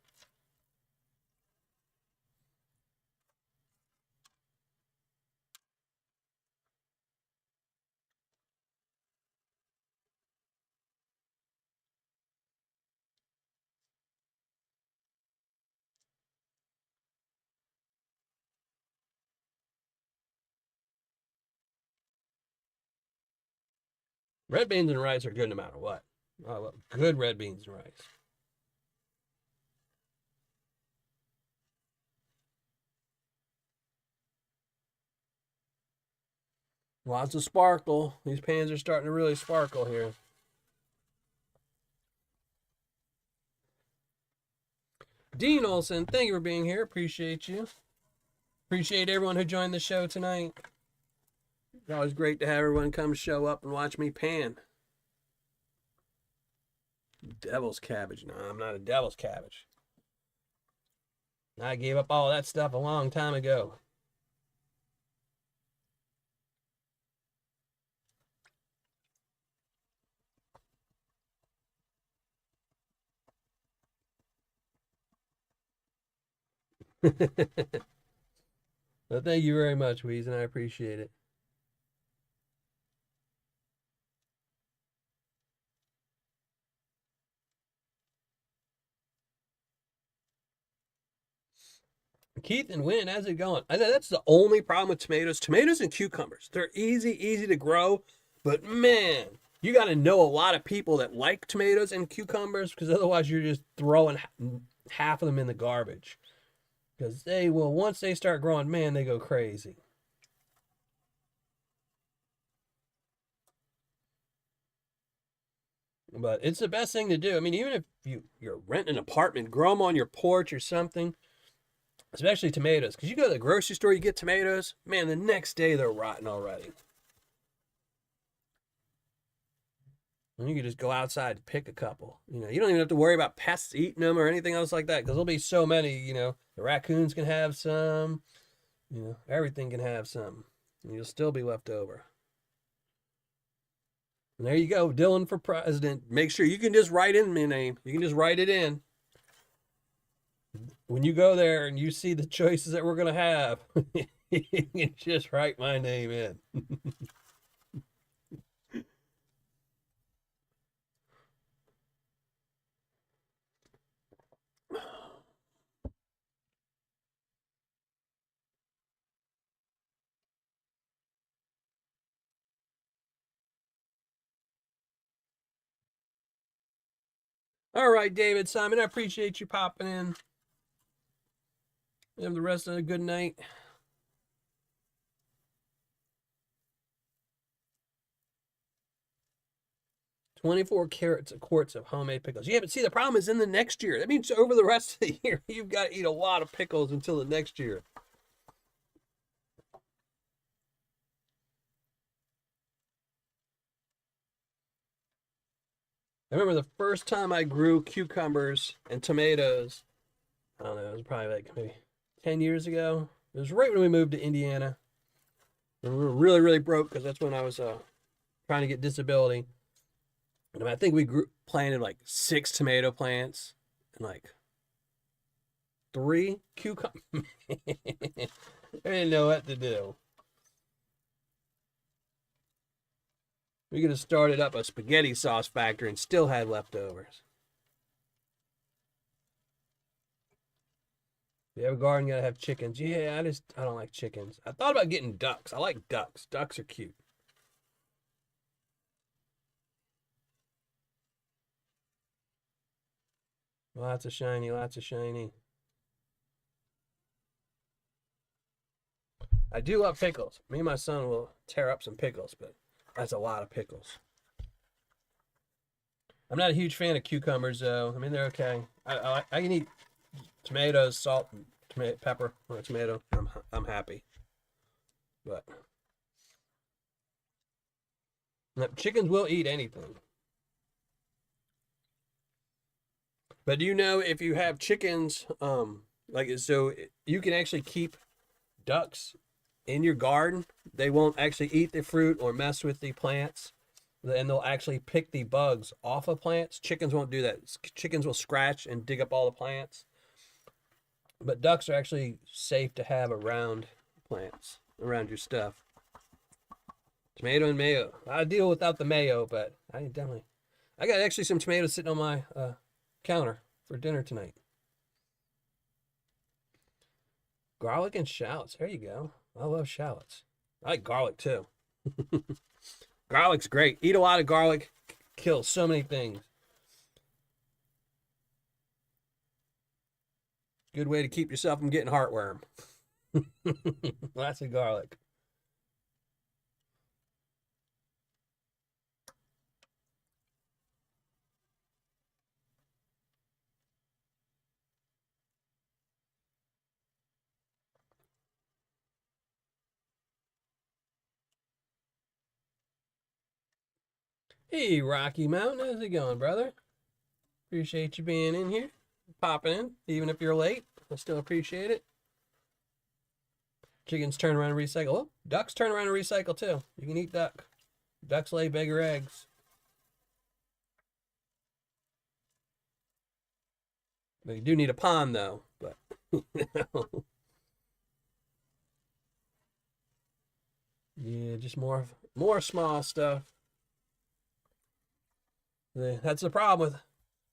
Red beans and rice are good no matter what. I love good red beans and rice. Lots of sparkle. These pans are starting to really sparkle here. Dean Olson, thank you for being here. Appreciate you. Appreciate everyone who joined the show tonight. It's always great to have everyone come show up and watch me pan. Devil's cabbage. No, I'm not a devil's cabbage. I gave up all that stuff a long time ago. Well, thank you very much, Weez, and I appreciate it. Keith and Win, how's it going? I know that's the only problem with tomatoes. Tomatoes and cucumbers. They're easy to grow, but man, you got to know a lot of people that like tomatoes and cucumbers because otherwise you're just throwing half of them in the garbage. Because they will, once they start growing, man, they go crazy. But it's the best thing to do. I mean, even if you're renting an apartment, grow them on your porch or something, especially tomatoes. Because you go to the grocery store, you get tomatoes, man, the next day they're rotten already. And you can just go outside and pick a couple. You know, you don't even have to worry about pests eating them or anything else like that because there'll be so many. You know, the raccoons can have some. You know, everything can have some, and you'll still be left over. And there you go, Dylan for president. Make sure you can just write in my name. You can just write it in. When you go there and you see the choices that we're gonna have, you can just write my name in. All right, David Simon, I appreciate you popping in. Have the rest of a good night. 24 quarts of homemade pickles. Yeah, but see, the problem is in the next year. That means over the rest of the year, you've got to eat a lot of pickles until the next year. I remember the first time I grew cucumbers and tomatoes. I don't know, it was probably like maybe 10 years ago. It was right when we moved to Indiana. And we were really broke because that's when I was trying to get disability. And I think we planted like 6 tomato plants and like 3 cucumbers. I didn't know what to do. We could have started up a spaghetti sauce factory and still had leftovers. If you have a garden, you gotta have chickens. Yeah, I don't like chickens. I thought about getting ducks. I like ducks. Ducks are cute. Lots of shiny, lots of shiny. I do love pickles. Me and my son will tear up some pickles, but that's a lot of pickles. I'm not a huge fan of cucumbers, though. I mean, they're okay. I can eat tomatoes, salt, tomato, pepper on a tomato. I'm happy. But chickens will eat anything. But do you know if you have chickens, like so, you can actually keep ducks in your garden. They won't actually eat the fruit or mess with the plants, and they'll actually pick the bugs off of plants. Chickens won't do that. Chickens will scratch and dig up all the plants. But ducks are actually safe to have around plants, around your stuff. Tomato and mayo. I deal without the mayo, but I got actually some tomatoes sitting on my counter for dinner tonight. Garlic and shallots. There you go. I love shallots. I like garlic too. Garlic's great. Eat a lot of garlic. Kills so many things. Good way to keep yourself from getting heartworm. Lots of garlic. Hey, Rocky Mountain. How's it going, brother? Appreciate you being in here. Popping in, even if you're late. I still appreciate it. Chickens turn around and recycle. Oh, ducks turn around and recycle too. You can eat duck. Ducks lay bigger eggs. But you do need a pond though. But Yeah, just more small stuff. That's the problem with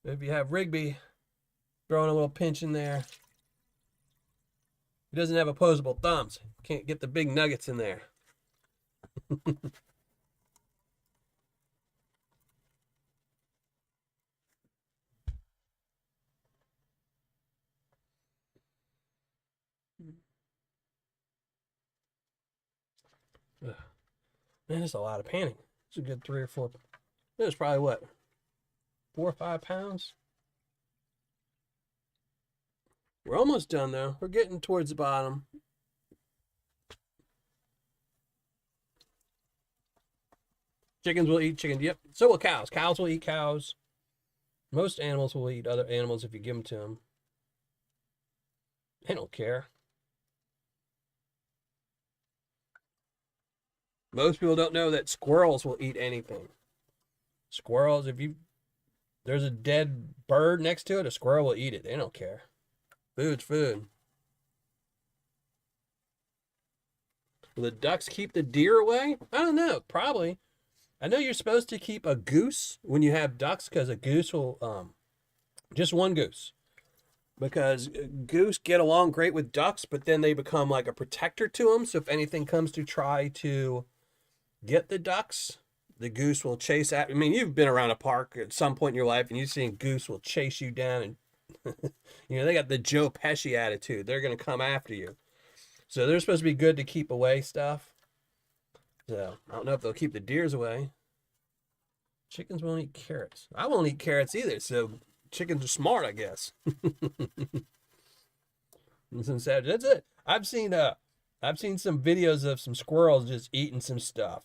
if you have Rigby throwing a little pinch in there. He doesn't have opposable thumbs. Can't get the big nuggets in there. Ugh. Man, that's a lot of panning. It's a good 3 or 4. It was probably what, 4 or 5 pounds? We're almost done though. We're getting towards the bottom. Chickens will eat chickens. Yep. So will cows. Cows will eat cows. Most animals will eat other animals if you give them to them. They don't care. Most people don't know that squirrels will eat anything. Squirrels, if there's a dead bird next to it, a squirrel will eat it. They don't care. Food's food. Will the ducks keep the deer away? I don't know. Probably. I know you're supposed to keep a goose when you have ducks because a goose will, just one goose. Because goose get along great with ducks, but then they become like a protector to them. So if anything comes to try to get the ducks, the goose will chase at. I mean, you've been around a park at some point in your life and you've seen goose will chase you down and they got the Joe Pesci attitude. They're going to come after you. So they're supposed to be good to keep away stuff. So I don't know if they'll keep the deers away. Chickens won't eat carrots. I won't eat carrots either. So chickens are smart, I guess. That's it. I've seen some videos of some squirrels just eating some stuff.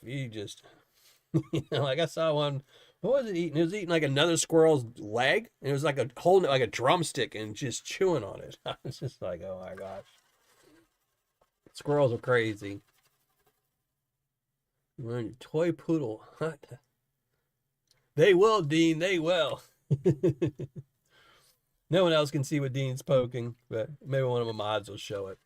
Like I saw one. What was it eating? It was eating like another squirrel's leg, and it was like holding it like a drumstick and just chewing on it. I was just like, oh my gosh, squirrels are crazy. Toy poodle. They will, Dean. They will. No one else can see what Dean's poking, but maybe one of my mods will show it.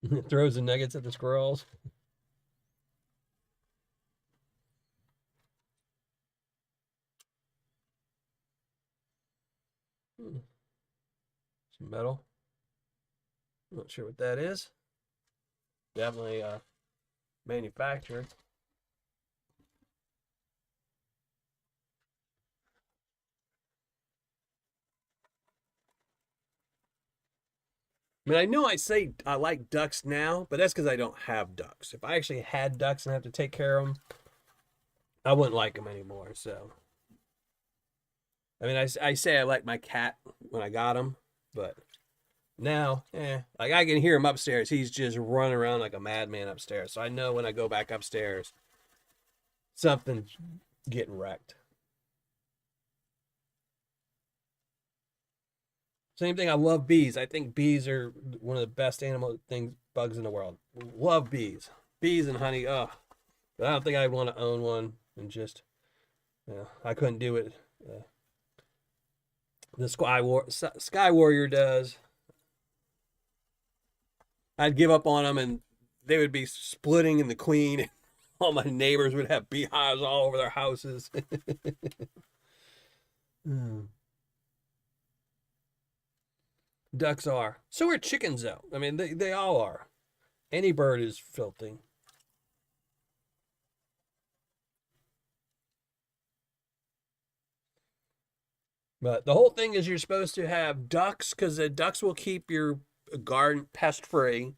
But throws the nuggets at the squirrels. Some metal. Not sure what that is. Definitely manufactured. I mean, I know I say I like ducks now, but that's because I don't have ducks. If I actually had ducks and have to take care of them, I wouldn't like them anymore. So, I mean, I say I like my cat when I got him, but now, like I can hear him upstairs. He's just running around like a madman upstairs. So I know when I go back upstairs, something's getting wrecked. Same thing. I love bees. I think bees are one of the best bugs in the world. Love bees, bees and honey. Oh, but I don't think I want to own one and just, I couldn't do it. The Sky Warrior does. I'd give up on them, and they would be splitting in the queen. All my neighbors would have beehives all over their houses. Hmm. Ducks are. So are chickens, though. I mean, they all are. Any bird is filthy. But the whole thing is you're supposed to have ducks because the ducks will keep your garden pest free,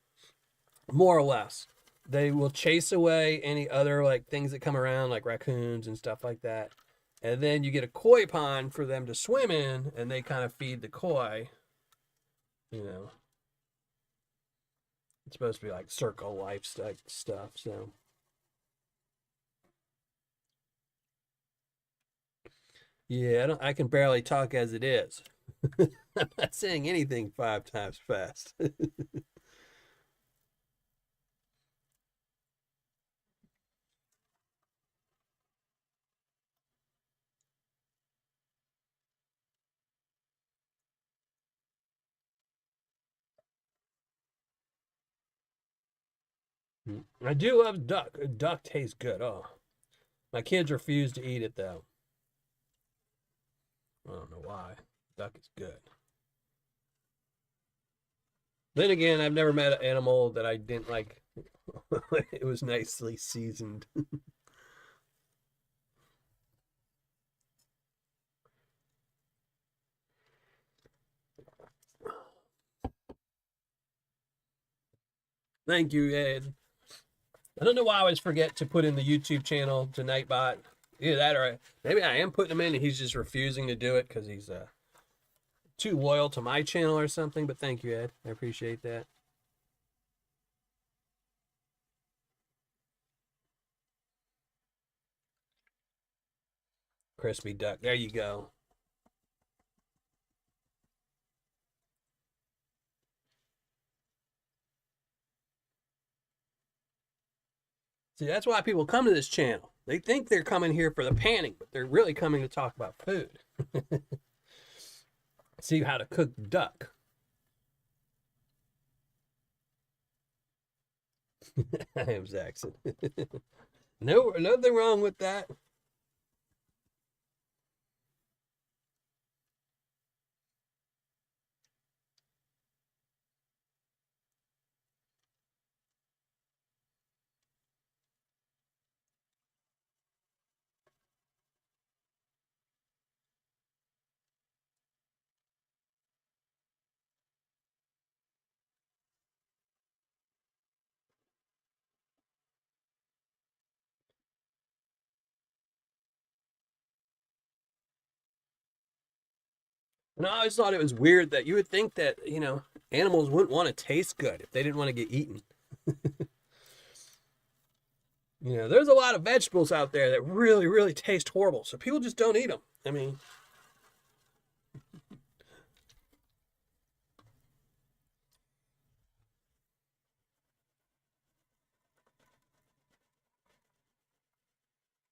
more or less. They will chase away any other like things that come around, like raccoons and stuff like that. And then you get a koi pond for them to swim in, and they kind of feed the koi. You know, it's supposed to be like circle life stuff. So yeah, I can barely talk as it is. I'm not saying anything 5 times fast. I do love duck. Duck tastes good. Oh, my kids refuse to eat it though. I don't know why. Duck is good. Then again, I've never met an animal that I didn't like. It was nicely seasoned. Thank you, Ed. I don't know why I always forget to put in the YouTube channel to Nightbot. Either that or maybe I am putting him in and he's just refusing to do it because he's too loyal to my channel or something. But thank you, Ed. I appreciate that. Crispy duck. There you go. See, that's why people come to this channel. They think they're coming here for the panning, but they're really coming to talk about food. See how to cook duck. I am Zaxxon. No, nothing wrong with that. And I always thought it was weird that you would think that, animals wouldn't want to taste good if they didn't want to get eaten. There's a lot of vegetables out there that really, really taste horrible. So people just don't eat them. I mean,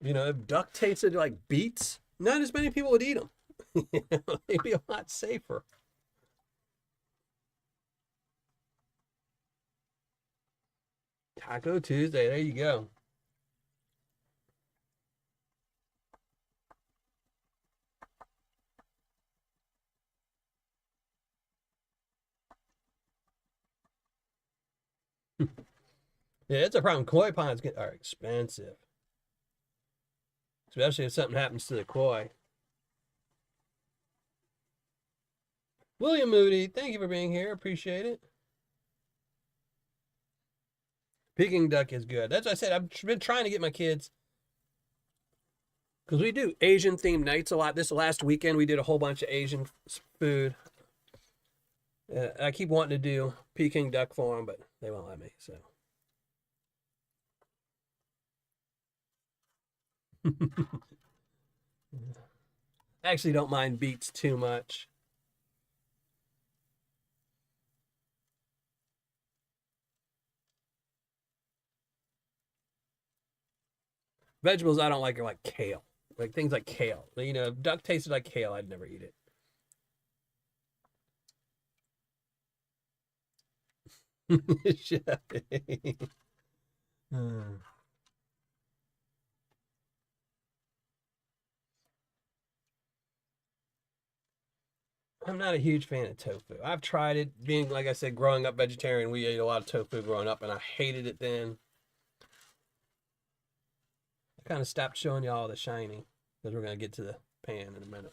if duck tasted like beets, not as many people would eat them. They'd be a lot safer. Taco Tuesday, there you go. Yeah, it's a problem. Koi ponds are expensive, especially if something happens to the koi. William Moody, thank you for being here. Appreciate it. Peking duck is good. That's what I said. I've been trying to get my kids, because we do Asian themed nights a lot. This last weekend, we did a whole bunch of Asian food. I keep wanting to do Peking duck for them, but they won't let me. So. I actually don't mind beets too much. Vegetables I don't like are like kale. Like things like kale. If duck tasted like kale, I'd never eat it. I'm not a huge fan of tofu. I've tried it. Being, like I said, growing up vegetarian, we ate a lot of tofu growing up, and I hated it then. I kind of stopped showing y'all the shiny, because we're going to get to the pan in a minute.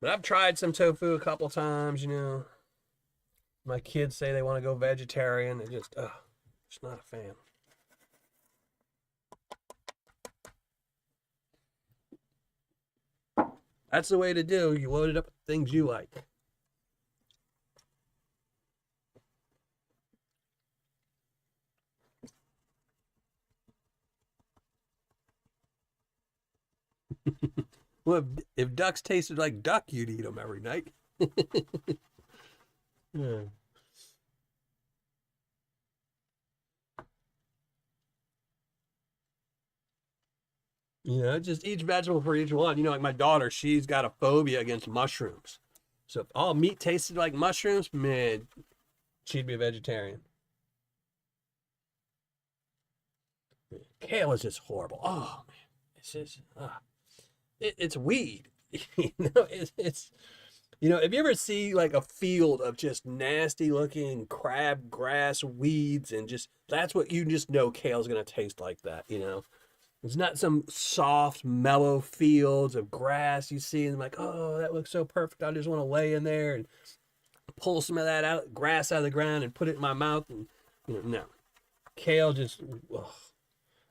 But I've tried some tofu a couple times, My kids say they want to go vegetarian. And just not a fan. That's the way to do. You load it up with things you like. Well, if ducks tasted like duck, you'd eat them every night. Yeah. Just each vegetable for each one. Like my daughter, she's got a phobia against mushrooms. So if all meat tasted like mushrooms, man, she'd be a vegetarian. Kale is just horrible. Oh man, it's just it's weed. You know, it's if you ever see like a field of just nasty looking crabgrass weeds and just that's what you just know kale's gonna taste like that. It's not some soft, mellow fields of grass you see and like, oh, that looks so perfect. I just want to lay in there and pull some of that out, grass out of the ground and put it in my mouth. And no, kale just, ugh.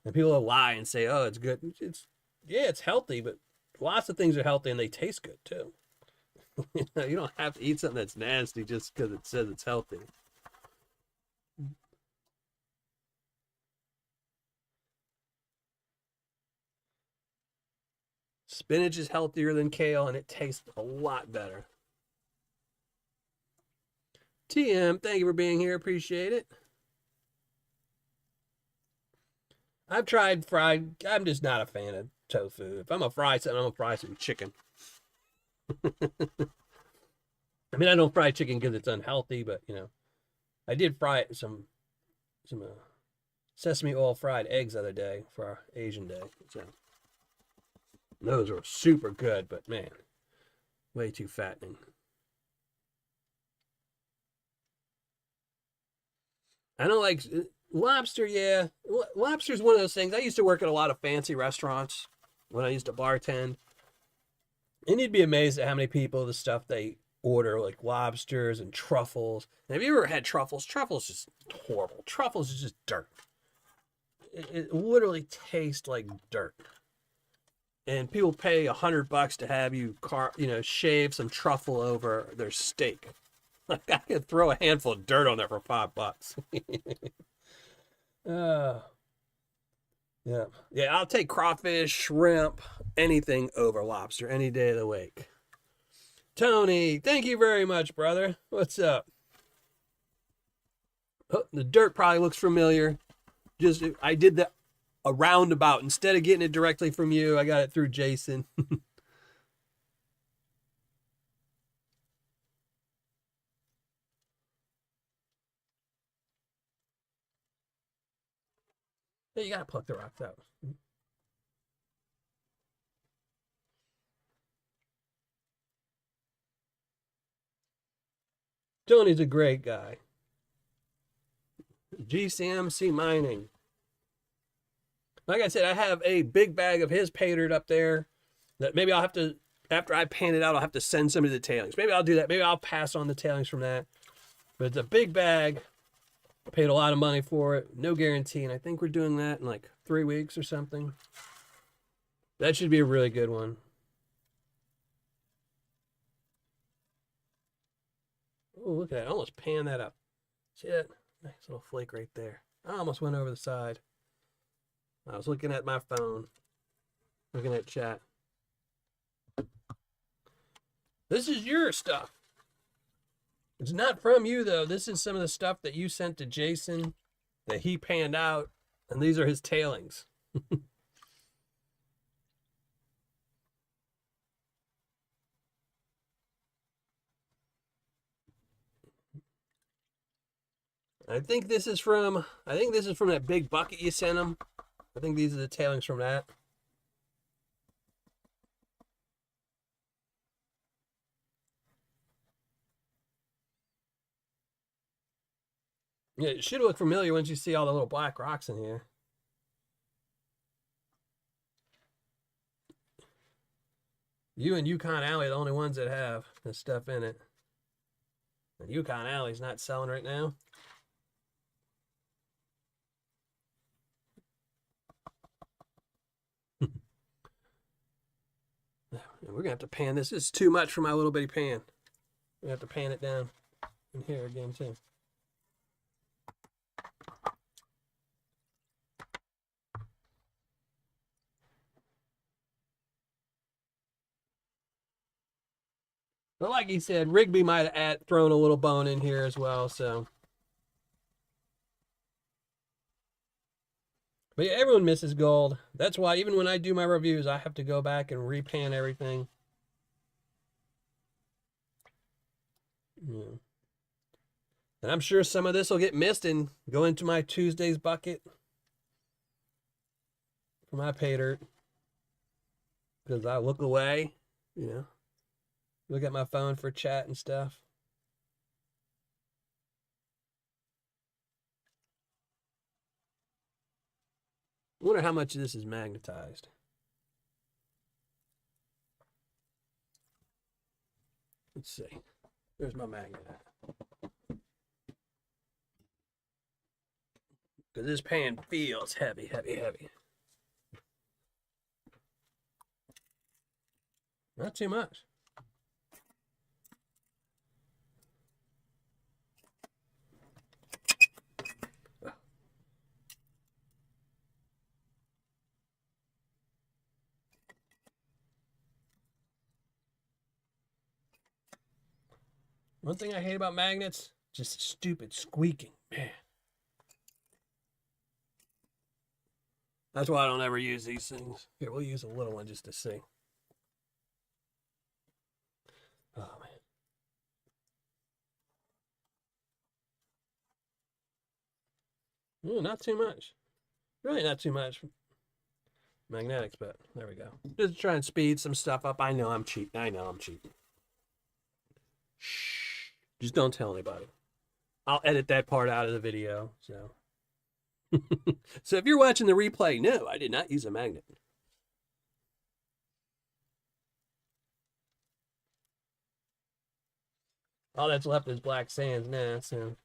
And people will lie and say, oh, it's good. It's healthy, but lots of things are healthy and they taste good too. You don't have to eat something that's nasty just because it says it's healthy. Spinach is healthier than kale and it tastes a lot better. TM, thank you for being here. Appreciate it. I've tried fried. I'm just not a fan of tofu. If I'm gonna fry something, I'm gonna fry some chicken. I mean, I don't fry chicken because it's unhealthy, but I did fry some sesame oil fried eggs the other day for our Asian day. So those were super good, but man, way too fattening. I don't like lobster. Yeah, lobster's one of those things. I used to work at a lot of fancy restaurants when I used to bartend, and you'd be amazed at how many people the stuff they order, like lobsters and truffles. And have you ever had truffles? Truffles is just horrible. Truffles is just dirt. It literally tastes like dirt. And people pay $100 to have you shave some truffle over their steak. Like I could throw a handful of dirt on there for $5. Yeah. Yeah, I'll take crawfish, shrimp, anything over lobster any day of the week. Tony, thank you very much, brother. What's up? Oh, the dirt probably looks familiar. Just I did a roundabout. Instead of getting it directly from you, I got it through Jason. Hey, you gotta pluck the rocks out. Tony's a great guy. GCMC Mining. Like I said, I have a big bag of his Paydirt up there that maybe I'll have to, after I pan it out, I'll have to send some of the tailings. Maybe I'll do that. Maybe I'll pass on the tailings from that. But it's a big bag. I paid a lot of money for it. No guarantee. And I think we're doing that in like 3 weeks or something. That should be a really good one. Oh, look at that. I almost panned that up. See that? Nice little flake right there. I almost went over the side. I was looking at my phone, looking at chat. This is your stuff. It's not from you, though. This is some of the stuff that you sent to Jason that he panned out, and these are his tailings. I think this is from that big bucket you sent him. I think these are the tailings from that. Yeah, it should look familiar once you see all the little black rocks in here. You and Yukon Alley are the only ones that have this stuff in it. And Yukon Alley's not selling right now. We're going to have to pan this. This is too much for my little bitty pan. We have to pan it down in here again, too. But like he said, Rigby might have thrown a little bone in here as well, so. But yeah, everyone misses gold. That's why even when I do my reviews, I have to go back and repan everything. Yeah. And I'm sure some of this will get missed and go into my Tuesday's bucket. for my Paydirt. Because I look away, you know, look at my phone for chat and stuff. I wonder how much of this is magnetized. Let's see. There's my magnet. Because this pan feels heavy, heavy, heavy. Not too much. One thing I hate about magnets, just stupid squeaking, man. That's why I don't ever use these things. Here, we'll use a little one just to see. Oh, man. Ooh, not too much. Really not too much magnetics, but there we go. Just try and speed some stuff up. I know I'm cheap. I know I'm cheap. Shh. Just don't tell anybody. I'll edit that part out of the video, so. So if you're watching the replay, no, I did not use a magnet. All that's left is black sands now, so.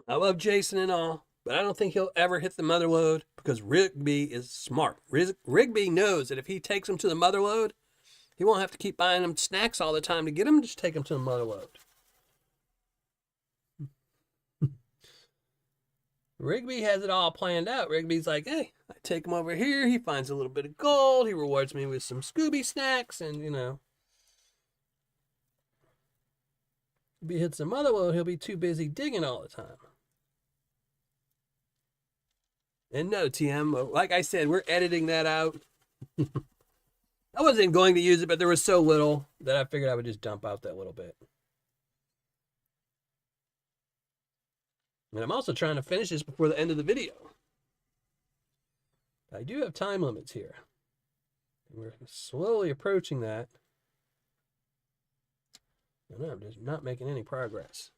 I love Jason and all, but I don't think he'll ever hit the mother lode because Rigby is smart. Rigby knows that if he takes him to the mother lode, he won't have to keep buying him snacks all the time to get him. Just take him to the mother lode. Rigby has it all planned out. Rigby's like, hey, I take him over here. He finds a little bit of gold. He rewards me with some Scooby snacks. And, you know, if he hits the mother lode, he'll be too busy digging all the time. And no, TM, like I said, we're editing that out. I wasn't going to use it, but there was so little that I figured I would just dump out that little bit. And I'm also trying to finish this before the end of the video. I do have time limits here. We're slowly approaching that. And I'm just not making any progress.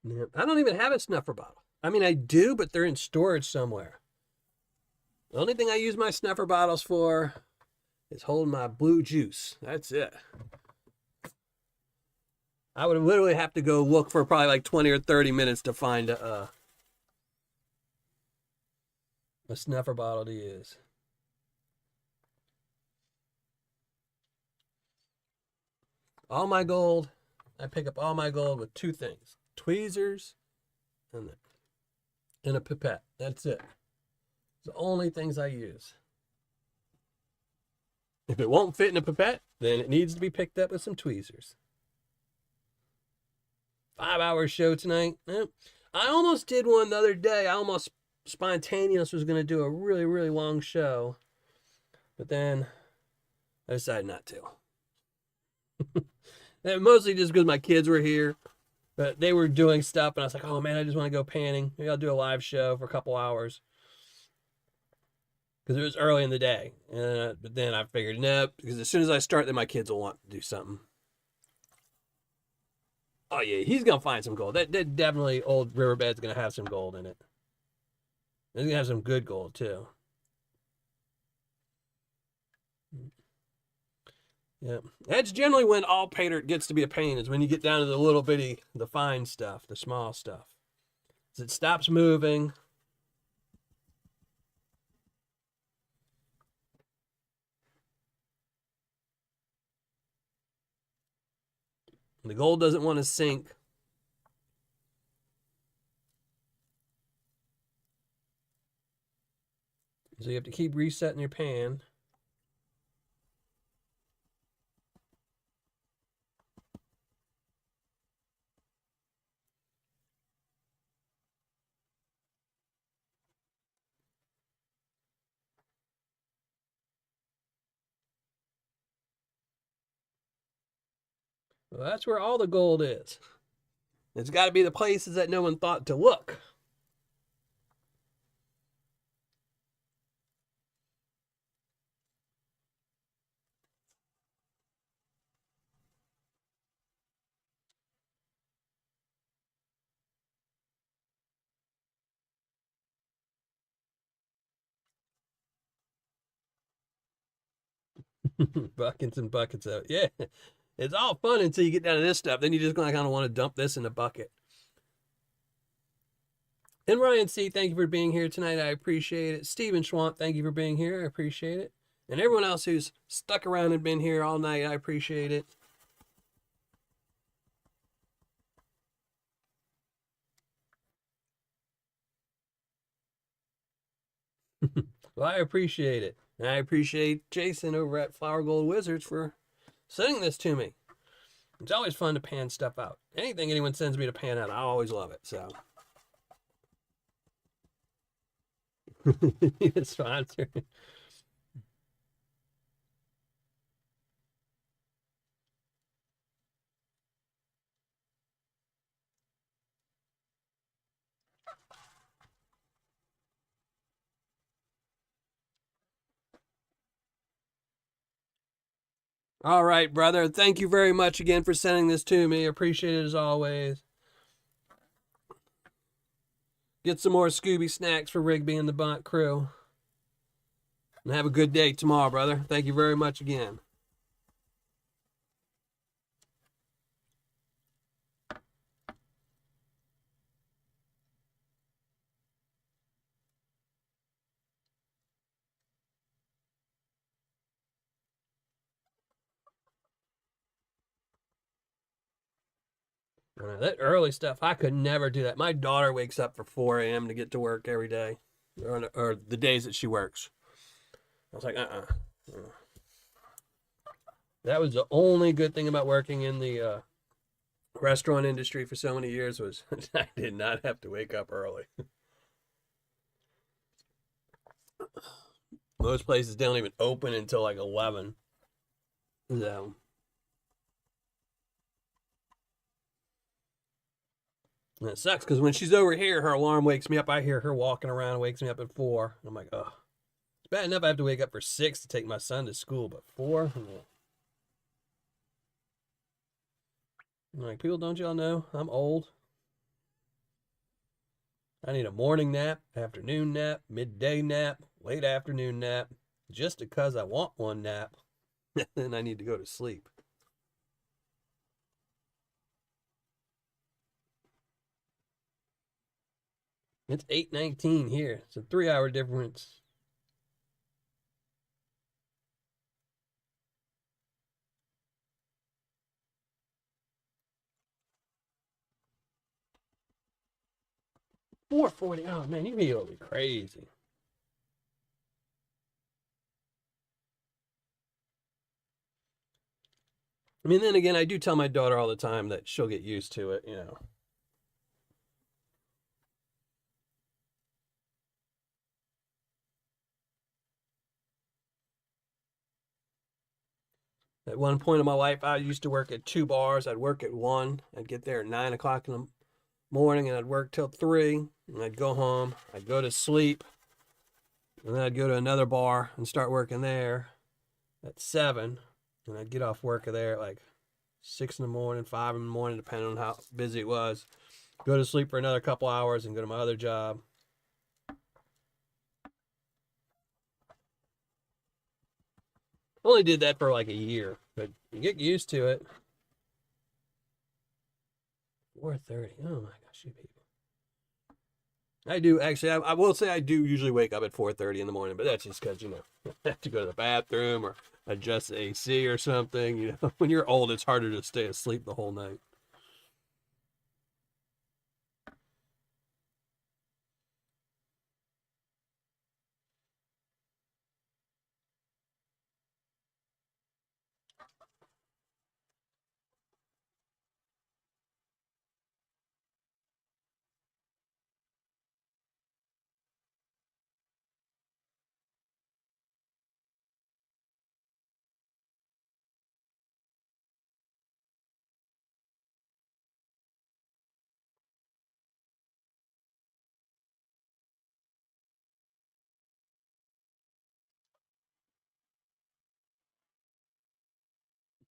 Yeah, I don't even have a snuffer bottle. I mean, I do, but they're in storage somewhere. The only thing I use my snuffer bottles for is holding my blue juice. That's it. I would literally have to go look for probably like 20 or 30 minutes to find a snuffer bottle to use. All my gold, I pick up all my gold with two things. Tweezers and a pipette. That's it. It's the only things I use. If it won't fit in a pipette, then it needs to be picked up with some tweezers. 5-hour show tonight. I almost did one the other day. I almost spontaneous was going to do a really, really long show. But then I decided not to. And mostly just because my kids were here. But they were doing stuff, and I was like, oh, man, I just want to go panning. Maybe I'll do a live show for a couple hours. Because it was early in the day. But then I figured, nope, because as soon as I start, then my kids will want to do something. Oh, yeah, he's going to find some gold. That definitely old riverbed's going to have some gold in it. It's going to have some good gold, too. Yeah, that's generally when all Paydirt gets to be a pain, is when you get down to the little bitty, the fine stuff, the small stuff. As it stops moving. The gold doesn't want to sink. So you have to keep resetting your pan. Well, that's where all the gold is. It's got to be the places that no one thought to look. Buckets and buckets of it. Yeah. It's all fun until you get down to this stuff. Then you just kind of want to dump this in a bucket. And Ryan C., thank you for being here tonight. I appreciate it. Stephen Schwant, thank you for being here. I appreciate it. And everyone else who's stuck around and been here all night, I appreciate it. Well, I appreciate it. And I appreciate Jason over at Flower Gold Wizards for sending this to me. It's always fun to pan stuff out. Anything anyone sends me to pan out, I always love it. So, sponsor. All right, brother. Thank you very much again for sending this to me. Appreciate it as always. Get some more Scooby snacks for Rigby and the Bunt crew. And have a good day tomorrow, brother. Thank you very much again. That early stuff, I could never do that. My daughter wakes up for 4 a.m. to get to work every day, or the days that she works. I was like, That was the only good thing about working in the restaurant industry for so many years was I did not have to wake up early. Most places don't even open until like 11. So. And it sucks because when she's over here, her alarm wakes me up. I hear her walking around, wakes me up at 4. And I'm like, oh, it's bad enough I have to wake up for 6 to take my son to school, but 4? I'm like, people, don't y'all know I'm old? I need a morning nap, afternoon nap, midday nap, late afternoon nap, just because I want one nap. Then I need to go to sleep. It's 8:19 here. It's a 3-hour difference. $4.40. Oh man, you be over crazy. I mean, then again, I do tell my daughter all the time that she'll get used to it, you know. At one point in my life, I used to work at 2 bars. I'd work at 1. I'd get there at 9 o'clock in the morning, and I'd work till 3. And I'd go home. I'd go to sleep. And then I'd go to another bar and start working there at 7. And I'd get off work there at like 6 in the morning, 5 in the morning, depending on how busy it was. Go to sleep for another couple hours and go to my other job. Only did that for like a year, but you get used to it. 4:30. Oh my gosh, you people. I do actually. I will say I do usually wake up at 4:30 in the morning, but that's just because I have to go to the bathroom or adjust the AC or something. You know, when you're old, it's harder to stay asleep the whole night.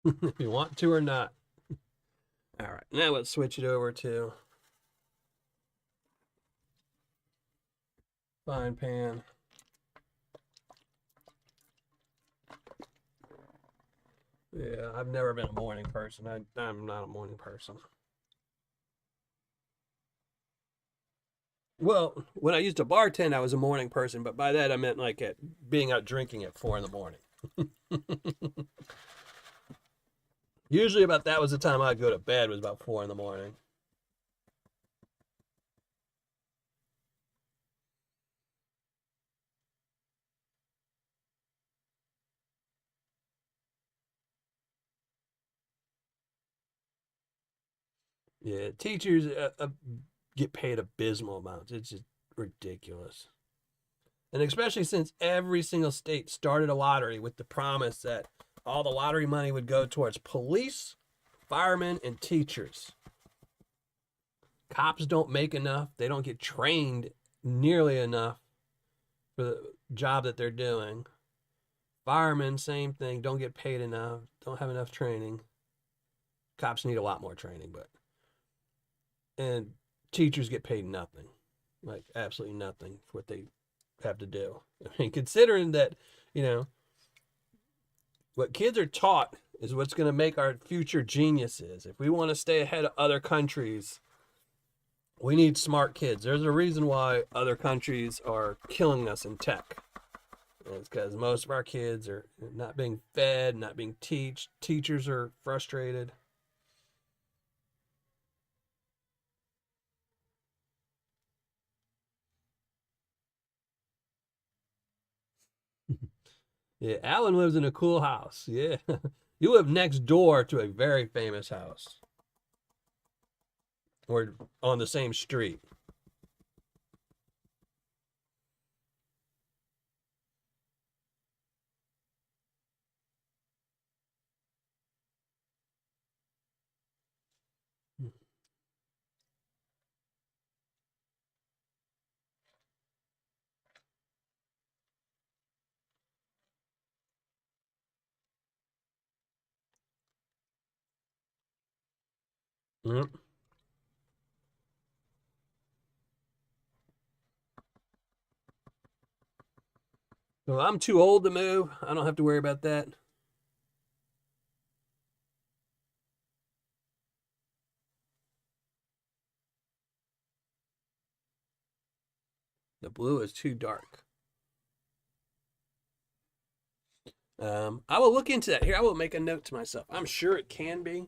If you want to or not. All right, now let's switch it over to frying pan. Yeah, I've never been a morning person. I'm not a morning person. Well, when I used to bartend, I was a morning person, but by that I meant like at being out drinking at 4 in the morning. Usually, about that was the time I'd go to bed. Was about 4 in the morning. Yeah, teachers get paid abysmal amounts. It's just ridiculous. And especially since every single state started a lottery with the promise that all the lottery money would go towards police, firemen, and teachers. Cops don't make enough. They don't get trained nearly enough for the job that they're doing. Firemen, same thing, don't get paid enough, don't have enough training. Cops need a lot more training, but and teachers get paid nothing, like absolutely nothing for what they have to do. I mean, considering that, you know, what kids are taught is what's going to make our future geniuses. If we want to stay ahead of other countries, we need smart kids. There's a reason why other countries are killing us in tech. And it's because most of our kids are not being fed, not being taught. Teachers are frustrated. Yeah, Alan lives in a cool house. Yeah. You live next door to a very famous house. Or on the same street. Mm. Well, I'm too old to move. I don't have to worry about that. The blue is too dark. I will look into that. Here, I will make a note to myself. I'm sure it can be.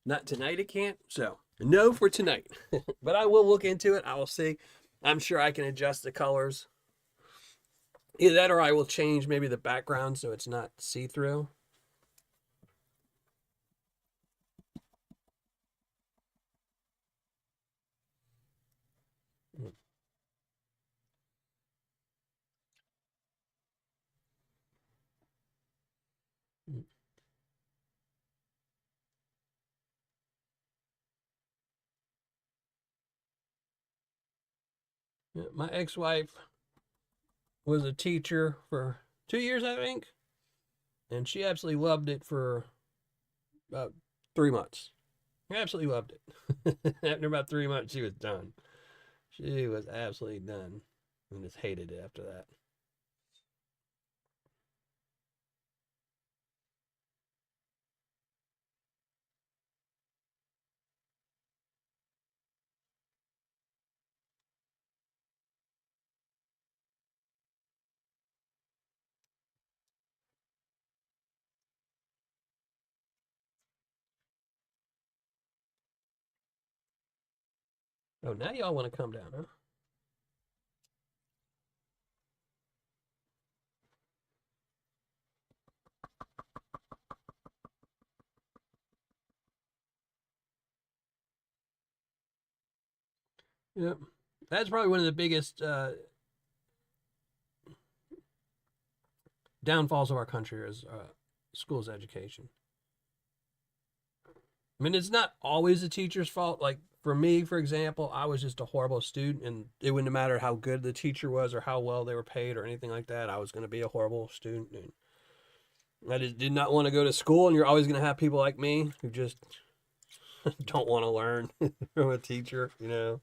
Not tonight, it can't. So, no for tonight. But I will look into it. I will see. I'm sure I can adjust the colors. Either that or I will change maybe the background so it's not see through. My ex wife was a teacher for 2 years, I think, and she absolutely loved it for about 3 months. Absolutely loved it. After about 3 months, she was done. She was absolutely done and just hated it after that. Oh, now y'all want to come down, huh? Yep. That's probably one of the biggest downfalls of our country is schools education. I mean, it's not always the teacher's fault. Like for me, for example, I was just a horrible student, and it wouldn't matter how good the teacher was or how well they were paid or anything like that. I was going to be a horrible student, and I just did not want to go to school. And you're always going to have people like me who just don't want to learn from a teacher, you know.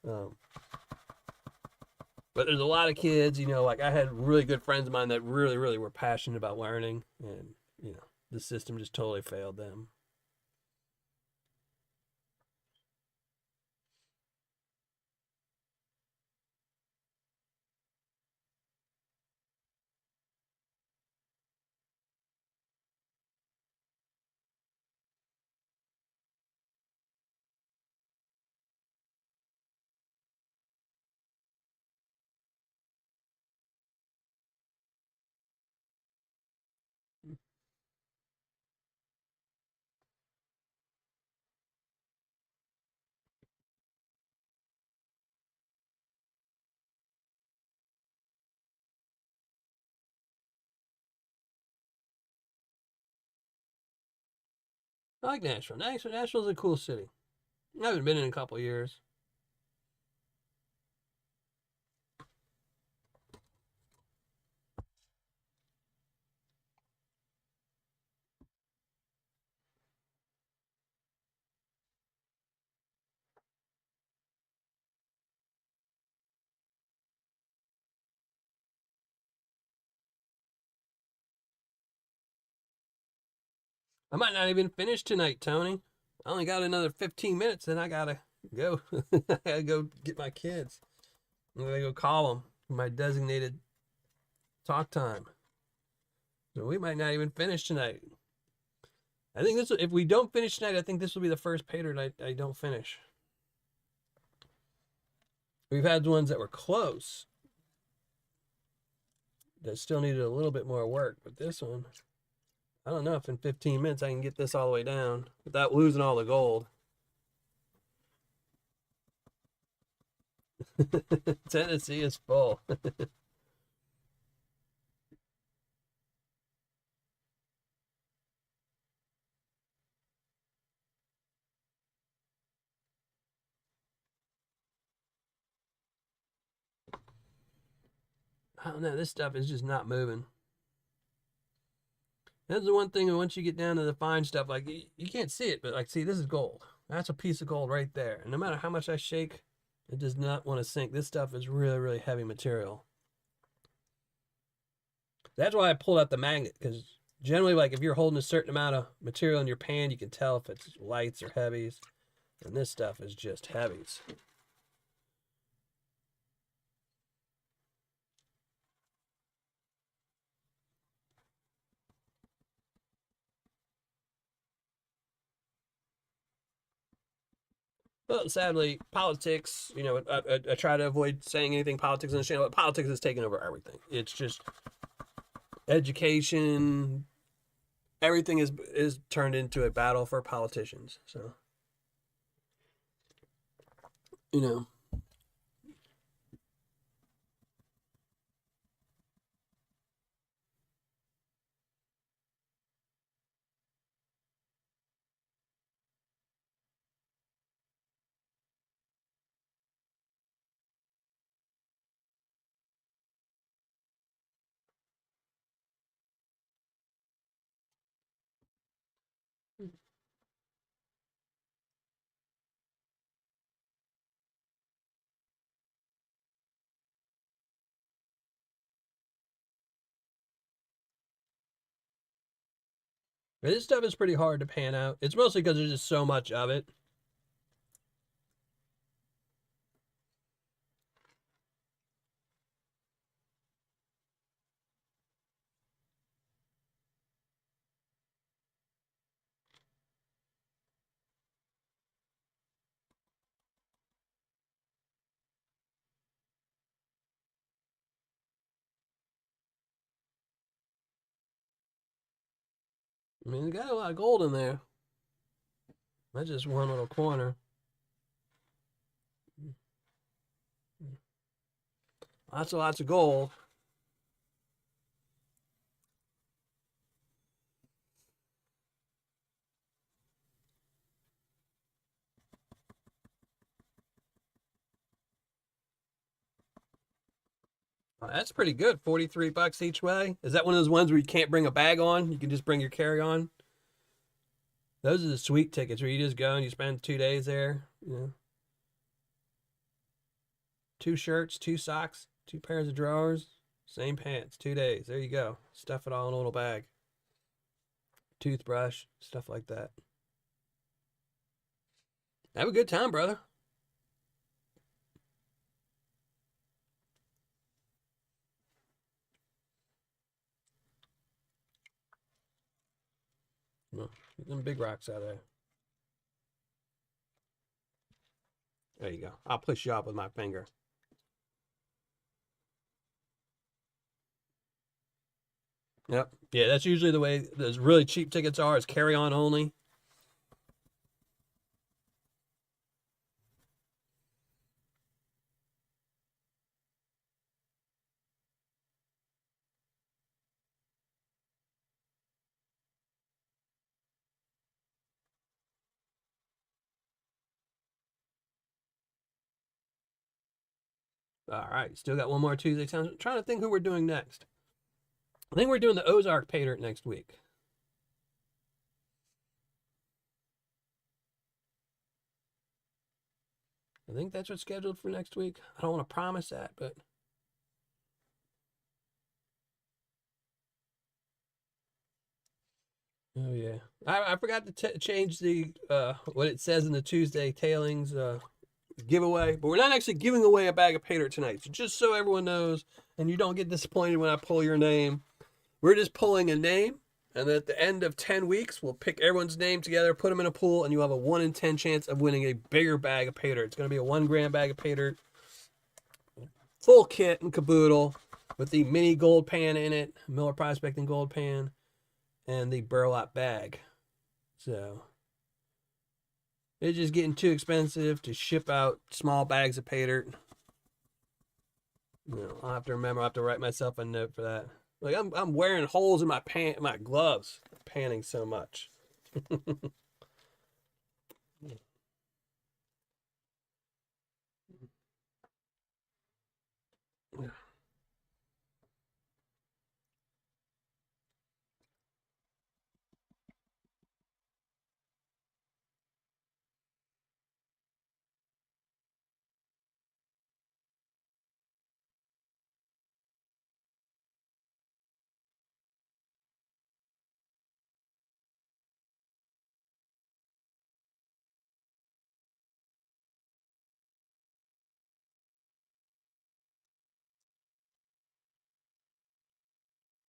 Um, but there's a lot of kids, you know, like I had really good friends of mine that really, really were passionate about learning, and you know, the system just totally failed them. I like Nashville. Nashville's a cool city. I haven't been in a couple of years. I might not even finish tonight, Tony. I only got another 15 minutes, and I gotta go. I gotta go get my kids. I'm gonna go call them. My designated talk time. So we might not even finish tonight. I think this. If we don't finish tonight, I think this will be the first Paydirt I don't finish. We've had ones that were close that still needed a little bit more work, but this one, I don't know if in 15 minutes I can get this all the way down without losing all the gold. Tennessee is full. I don't know. This stuff is just not moving. That's the one thing. And once you get down to the fine stuff, like you can't see it, but like, see, this is gold. That's a piece of gold right there. And no matter how much I shake, it does not want to sink. This stuff is really, really heavy material. That's why I pulled out the magnet, because generally, like if you're holding a certain amount of material in your pan, you can tell if it's lights or heavies. And this stuff is just heavies. But sadly, politics, you know, I try to avoid saying anything politics in the channel, but politics is taking over everything. It's just education, everything is turned into a battle for politicians. So, you know, this stuff is pretty hard to pan out. It's mostly because there's just so much of it. I mean, it's got a lot of gold in there. That's just one little corner. Lots of gold. That's pretty good. 43 bucks each way. Is that one of those ones where you can't bring a bag on? You can just bring your carry on? Those are the sweet tickets where you just go and you spend 2 days there. You know, 2 shirts, 2 socks, 2 pairs of drawers, same pants, 2 days. There you go. Stuff it all in a little bag. Toothbrush, stuff like that. Have a good time, brother. Get them big rocks out of there. There you go. I'll push you off with my finger. Yep. Yeah, that's usually the way those really cheap tickets are, is carry on only. All right. Still got one more Tuesday. I'm trying to think who we're doing next. I think we're doing the Ozark Paydirt next week. I think that's what's scheduled for next week. I don't want to promise that, but oh yeah, I forgot to change the what it says in the Tuesday Tailings giveaway. But we're not actually giving away a bag of Paydirt tonight. So just so everyone knows, and you don't get disappointed when I pull your name, we're just pulling a name. And then at the end of 10 weeks, we'll pick everyone's name together, put them in a pool, and you have a 1 in 10 chance of winning a bigger bag of Paydirt. It's going to be a 1 gram bag of Paydirt, full kit and caboodle, with the mini gold pan in it, Miller Prospecting gold pan, and the burlap bag. So it's just getting too expensive to ship out small bags of Paydirt. You know, I'll have to remember. I have to write myself a note for that. Like I'm wearing holes in my gloves, panning so much.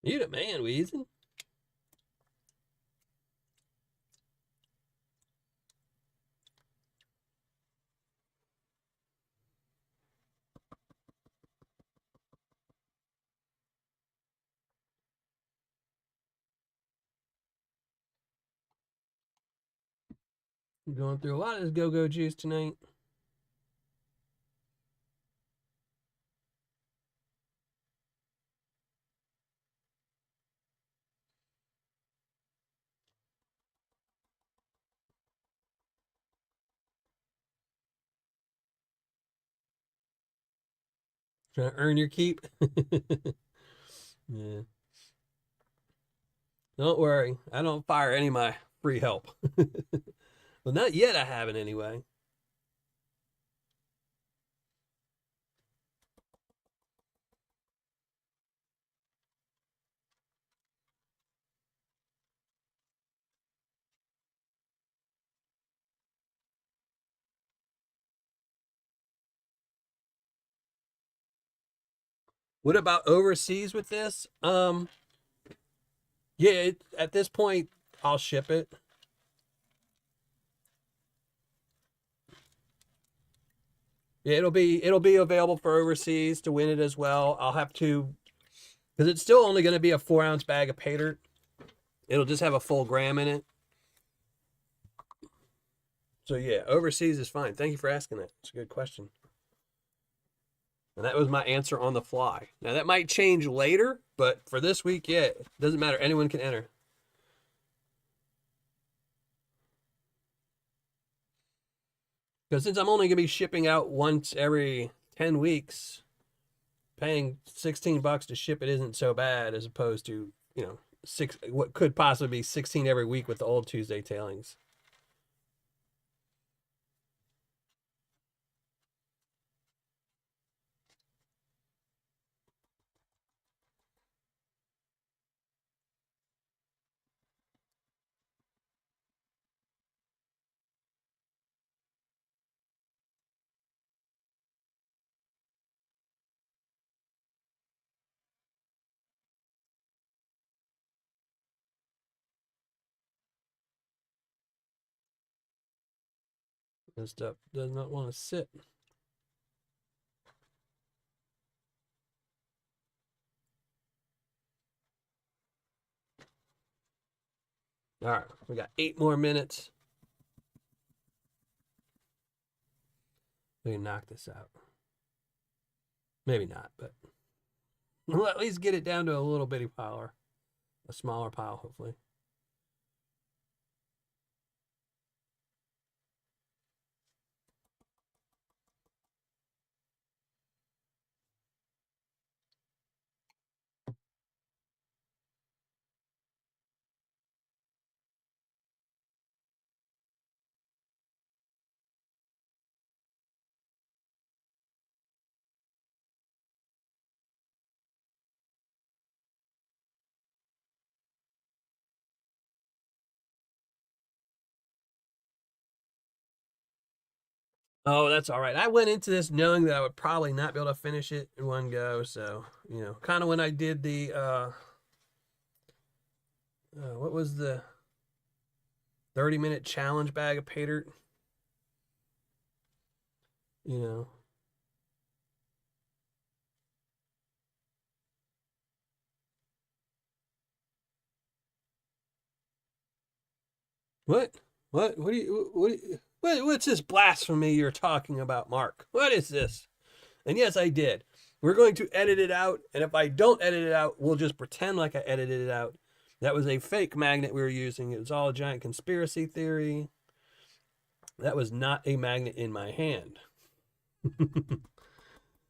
You the man, Weezy. I'm going through a lot of this go-go juice tonight. Trying to earn your keep. Yeah. Don't worry. I don't fire any of my free help. Well, not yet. I haven't anyway. What about overseas with this? Yeah, at this point, I'll ship it. Yeah, it'll be available for overseas to win it as well. I'll have to, because it's still only going to be a 4 ounce bag of Paydirt. It'll just have a full gram in it. So yeah, overseas is fine. Thank you for asking that. It's a good question. And that was my answer on the fly. Now that might change later, but for this week, yeah, it doesn't matter. Anyone can enter. Because since I'm only going to be shipping out once every 10 weeks, paying $16 to ship it isn't so bad as opposed to, what could possibly be 16 every week with the old Tuesday tailings. This stuff does not want to sit. All right, we got 8 more minutes. We can knock this out. Maybe not, but we'll at least get it down to a little bitty pile, a smaller pile, hopefully. Oh, that's all right. I went into this knowing that I would probably not be able to finish it in one go. So, kind of when I did the, what was the 30-minute challenge bag of Paydirt? You know, what? What's this blasphemy you're talking about, Mark? What is this? And yes, I did. We're going to edit it out. And if I don't edit it out, we'll just pretend like I edited it out. That was a fake magnet we were using. It was all a giant conspiracy theory. That was not a magnet in my hand.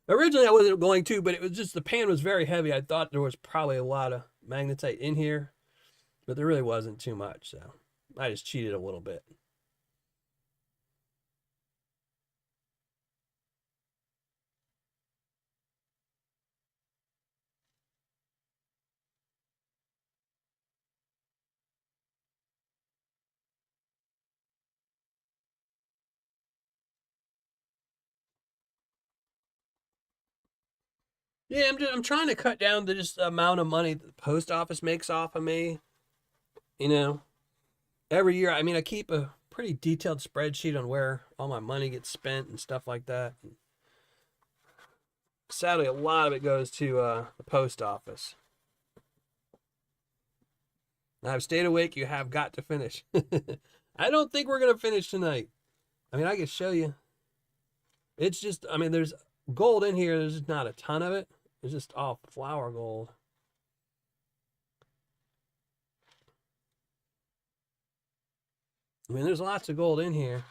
Originally, I wasn't going to, but it was just the pan was very heavy. I thought there was probably a lot of magnetite in here, but there really wasn't too much. So I just cheated a little bit. Yeah, I'm trying to cut down the just amount of money that the post office makes off of me. You know, every year. I mean, I keep a pretty detailed spreadsheet on where all my money gets spent and stuff like that. Sadly, a lot of it goes to the post office. I've stayed awake. You have got to finish. I don't think we're gonna finish tonight. I mean, I can show you. It's just, I mean, there's gold in here. There's just not a ton of it. It's just all flour gold. I mean, there's lots of gold in here.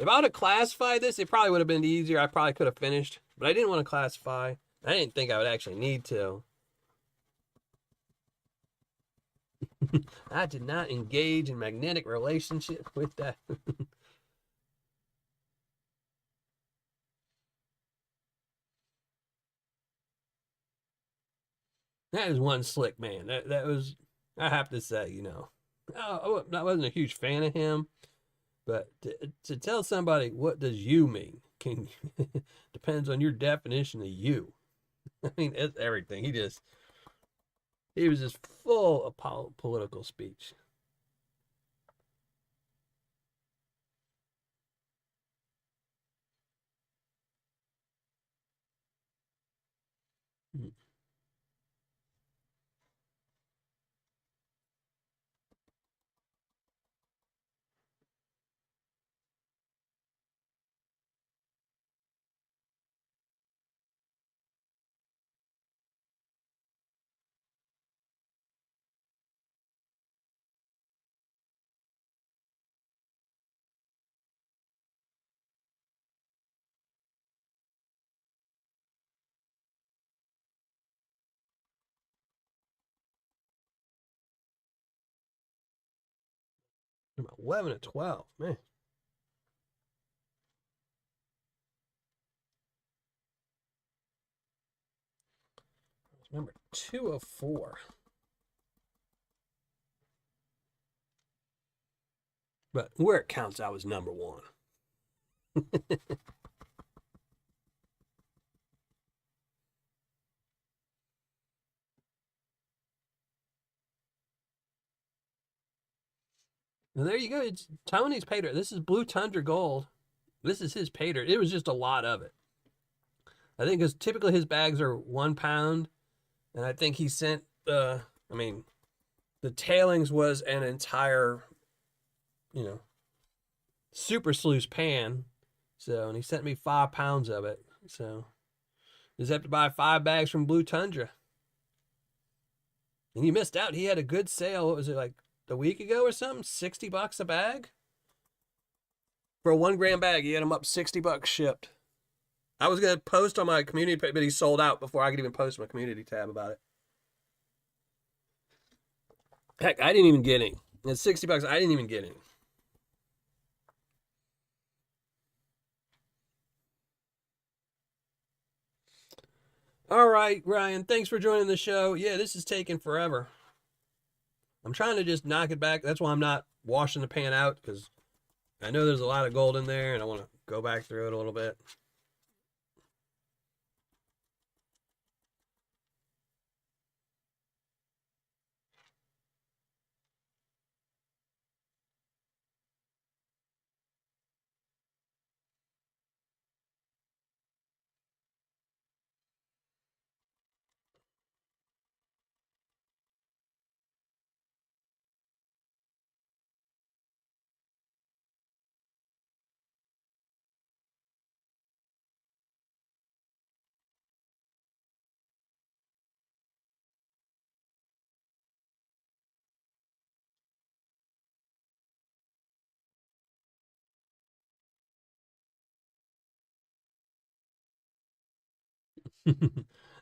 If I would have classified this, it probably would have been easier. I probably could have finished, but I didn't want to classify. I didn't think I would actually need to. I did not engage in magnetic relationship with that. That is one slick man. That was, I have to say, I wasn't a huge fan of him, but to tell somebody what does you mean can depends on your definition of you. I mean, it's everything. He was just full of political speech. 11 and 12, man. Number 204. But where it counts, I was number one. And there you go. It's Tony's Paydirt. This is Blue Tundra Gold. This is his Paydirt. It was just a lot of it. I think because typically his bags are 1 pound. And I think he sent, the Tailings was an entire, super sluice pan. So, and he sent me 5 pounds of it. So, just have to buy 5 bags from Blue Tundra. And you missed out. He had a good sale. What was it, like a week ago or something? $60 a bag? For a 1 gram bag, he had them up $60 shipped. I was going to post on my community page, but he sold out before I could even post my community tab about it. Heck, I didn't even get any. It's $60. I didn't even get any. All right, Ryan, thanks for joining the show. Yeah, this is taking forever. I'm trying to just knock it back. That's why I'm not washing the pan out, because I know there's a lot of gold in there, and I want to go back through it a little bit.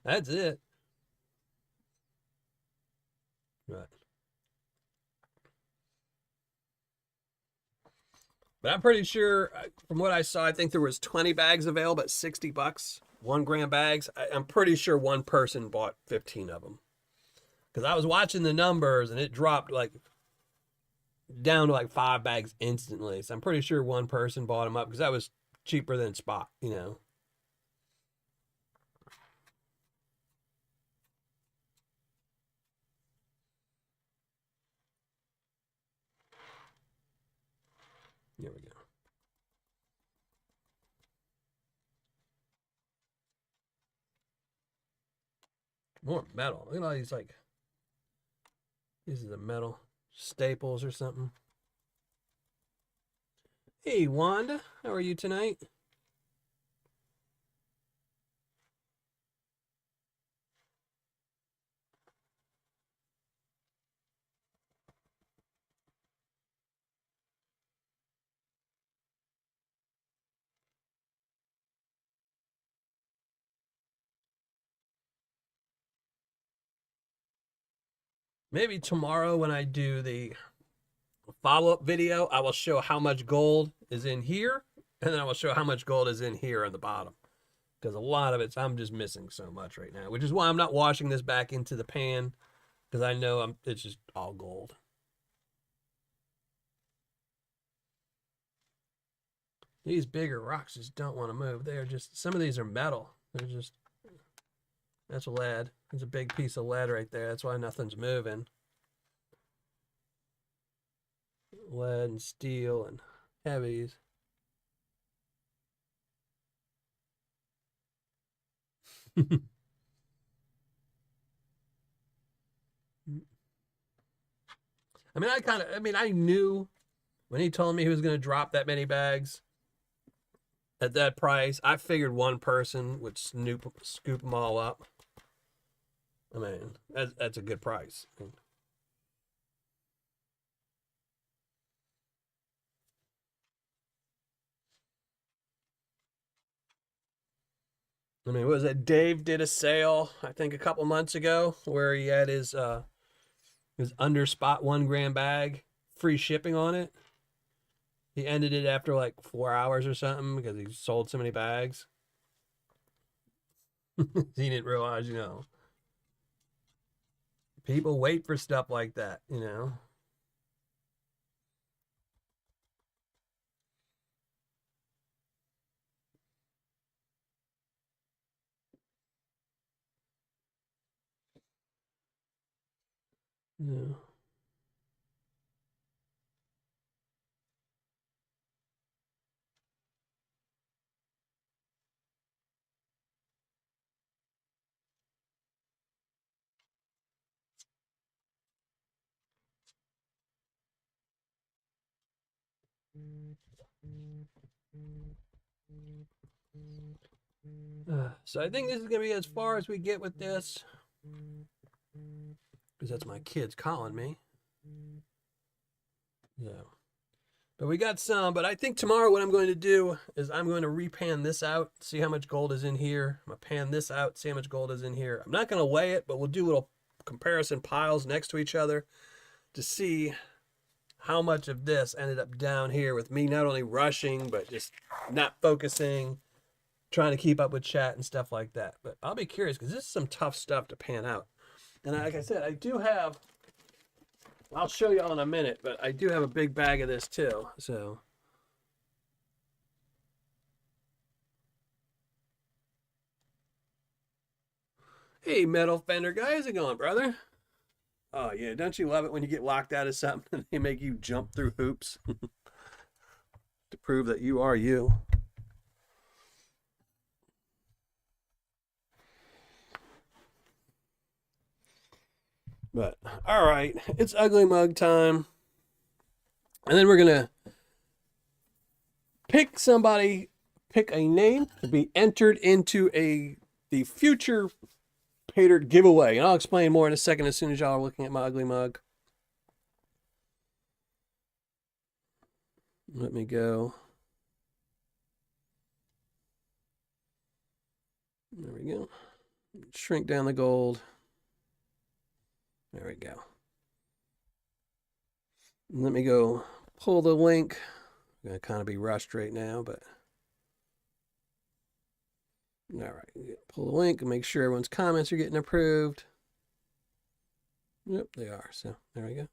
That's it. Right. But I'm pretty sure, from what I saw, I think there was 20 bags available at $60, 1 gram bags. I'm pretty sure one person bought 15 of them. Because I was watching the numbers and it dropped like down to like 5 bags instantly. So I'm pretty sure one person bought them up because that was cheaper than spot, Here we go. More metal. Look at all these, like, this is a metal staples or something. Hey, Wanda, how are you tonight? Maybe tomorrow when I do the follow-up video, I will show how much gold is in here, and then I will show how much gold is in here on the bottom. Because a lot of it, I'm just missing so much right now, which is why I'm not washing this back into the pan, because I know it's just all gold. These bigger rocks just don't want to move. They're just, some of these are metal. They're just, that's lead. There's a big piece of lead right there. That's why nothing's moving. Lead and steel and heavies. I knew when he told me he was going to drop that many bags at that price, I figured one person would scoop them all up. I mean, that's a good price. I mean, what was it? Dave did a sale, I think, a couple months ago where he had his under spot 1 gram bag, free shipping on it. He ended it after like 4 hours or something because he sold so many bags. He didn't realize, people wait for stuff like that. Yeah. So I think this is going to be as far as we get with this. Because that's my kids calling me. Yeah. But we got some. But I think tomorrow what I'm going to do is I'm going to repan this out, see how much gold is in here. I'm going to pan this out, see how much gold is in here. I'm not going to weigh it, but we'll do little comparison piles next to each other to see how much of this ended up down here with me not only rushing, but just not focusing, trying to keep up with chat and stuff like that. But I'll be curious because this is some tough stuff to pan out. And like I said, I do have, I'll show you all in a minute, but I do have a big bag of this too. So. Hey, Metal Fender guy, how's it going, brother? Oh, yeah, don't you love it when you get locked out of something and they make you jump through hoops to prove that you are you? But, all right, it's ugly mug time. And then we're going to pick a name to be entered into the future Paydirt giveaway. And I'll explain more in a second as soon as y'all are looking at my ugly mug. Let me go. There we go. Shrink down the gold. There we go. Let me go pull the link. I'm going to kind of be rushed right now, but all right. Pull the link and make sure everyone's comments are getting approved. Yep, they are. So there we go.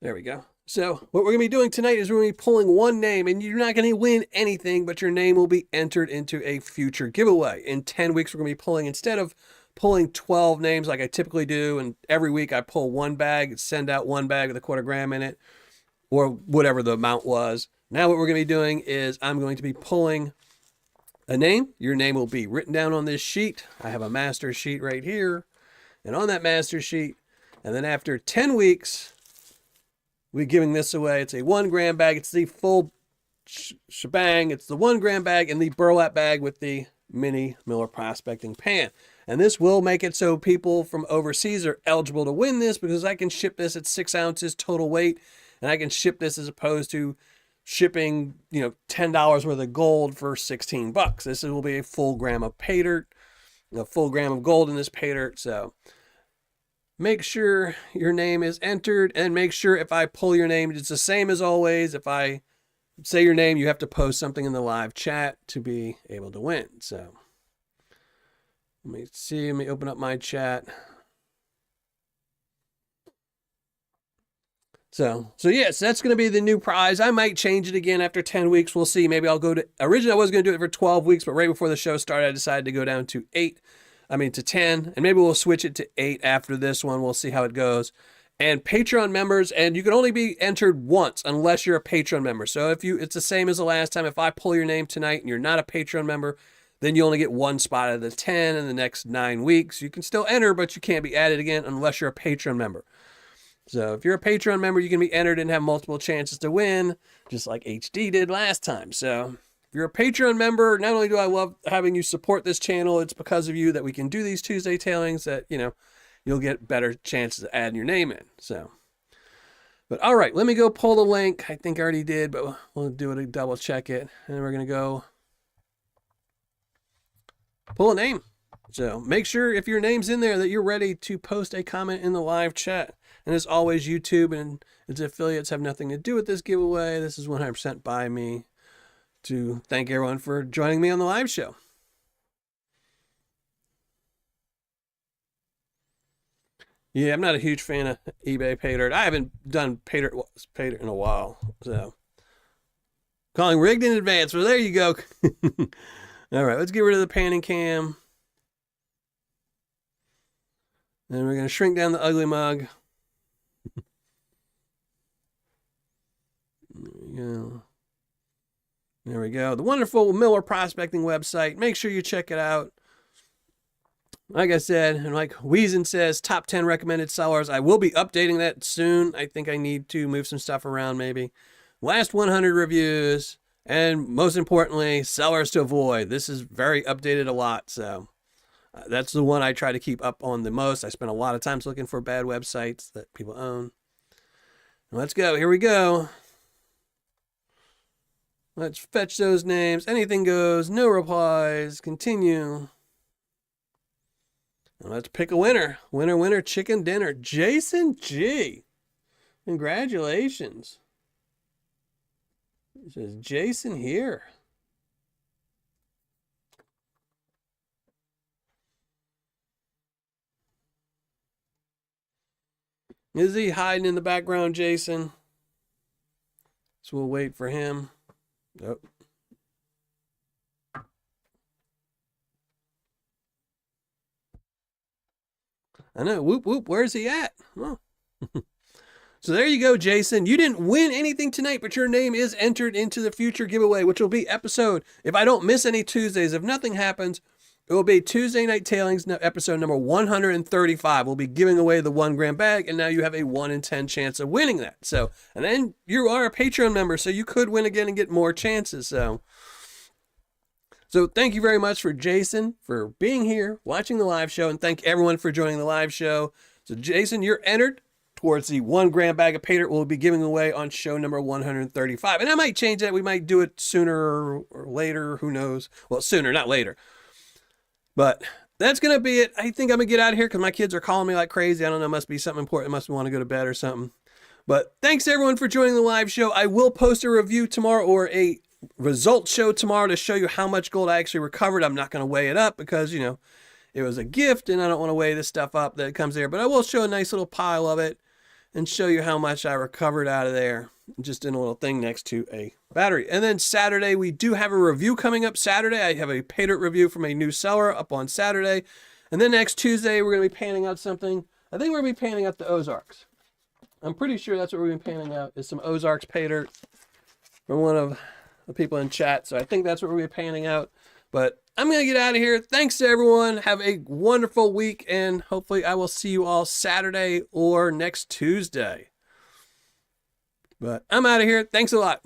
There we go. So what we're going to be doing tonight is we're going to be pulling one name, and you're not going to win anything, but your name will be entered into a future giveaway. In 10 weeks, we're going to be pulling, instead of pulling 12 names like I typically do, and every week I pull one bag, send out one bag with a 1/4 gram in it, or whatever the amount was. Now what we're going to be doing is I'm going to be pulling a name. Your name will be written down on this sheet. I have a master sheet right here, and on that master sheet, and then after 10 weeks, we're giving this away. It's a 1 gram bag. It's the full shebang. It's the 1 gram bag and the burlap bag with the mini Miller Prospecting pan. And this will make it so people from overseas are eligible to win this because I can ship this at 6 ounces total weight, and I can ship this as opposed to shipping, $10 worth of gold for 16 bucks. This will be a full gram of Paydirt, a full gram of gold in this Paydirt. So make sure your name is entered, and make sure if I pull your name, it's the same as always. If I say your name, you have to post something in the live chat to be able to win. So let me open up my chat. So yes, that's going to be the new prize. I might change it again after 10 weeks. We'll see. Maybe I'll go to, originally I was going to do it for 12 weeks, but right before the show started, I decided to go down to 10, and maybe we'll switch it to 8 after this one. We'll see how it goes. And Patreon members, and you can only be entered once unless you're a Patreon member. So it's the same as the last time. If I pull your name tonight and you're not a Patreon member, then you only get 1 spot out of the 10 in the next 9 weeks. You can still enter, but you can't be added again unless you're a Patreon member. So if you're a Patreon member, you can be entered and have multiple chances to win, just like HD did last time. So if you're a Patreon member, not only do I love having you support this channel, it's because of you that we can do these Tuesday tailings that, you'll get better chances of adding your name in. So, but all right, let me go pull the link. I think I already did, but we'll do it to double check it. And we're going to go pull a name. So make sure if your name's in there that you're ready to post a comment in the live chat. And as always, YouTube and its affiliates have nothing to do with this giveaway. This is 100% by me to thank everyone for joining me on the live show. Yeah, I'm not a huge fan of eBay Paydirt. I haven't done Paydirt in a while. So calling rigged in advance. Well, there you go. All right, let's get rid of the panning cam. And we're going to shrink down the ugly mug. There we go. The wonderful Miller Prospecting website. Make sure you check it out. Like I said, and like Weezen says, top 10 recommended sellers. I will be updating that soon. I think I need to move some stuff around maybe. Last 100 reviews. And most importantly, sellers to avoid. This is very updated a lot. So that's the one I try to keep up on the most. I spend a lot of times looking for bad websites that people own. Let's go. Here we go. Let's fetch those names. Anything goes. No replies. Continue. And let's pick a winner. Winner, winner, chicken dinner. Jason G. Congratulations. It says Jason here. Is he hiding in the background, Jason? So we'll wait for him. Nope. I know. Whoop, whoop. Where's he at? Oh. So there you go, Jason. You didn't win anything tonight, but your name is entered into the future giveaway, which will be episode, if I don't miss any Tuesdays, if nothing happens, it will be Tuesday Night Tailings episode number 135. We'll be giving away the 1 gram bag, and now you have a 1 in 10 chance of winning that. So, and then you are a Patreon member, so you could win again and get more chances. So thank you very much for Jason for being here, watching the live show, and thank everyone for joining the live show. So Jason, you're entered towards the 1 gram bag of Paydirt we'll be giving away on show number 135. And I might change that. We might do it sooner or later. Who knows? Well, sooner, not later. But that's going to be it. I think I'm going to get out of here because my kids are calling me like crazy. I don't know. It must be something important. Must want to go to bed or something. But thanks everyone for joining the live show. I will post a review tomorrow or a results show tomorrow to show you how much gold I actually recovered. I'm not going to weigh it up because, you know, it was a gift and I don't want to weigh this stuff up that comes there. But I will show a nice little pile of it and show you how much I recovered out of there, just in a little thing next to a battery. And then Saturday, we do have a review coming up Saturday. I have a Paydirt review from a new seller up on Saturday. And then next Tuesday, we're going to be panning out something. I think we're going to be panning out the Ozarks. I'm pretty sure that's what we're going to be panning out, is some Ozarks Paydirt from one of the people in chat. So I think that's what we're going to be panning out. But I'm going to get out of here. Thanks to everyone. Have a wonderful week, and hopefully I will see you all Saturday or next Tuesday. But I'm out of here. Thanks a lot.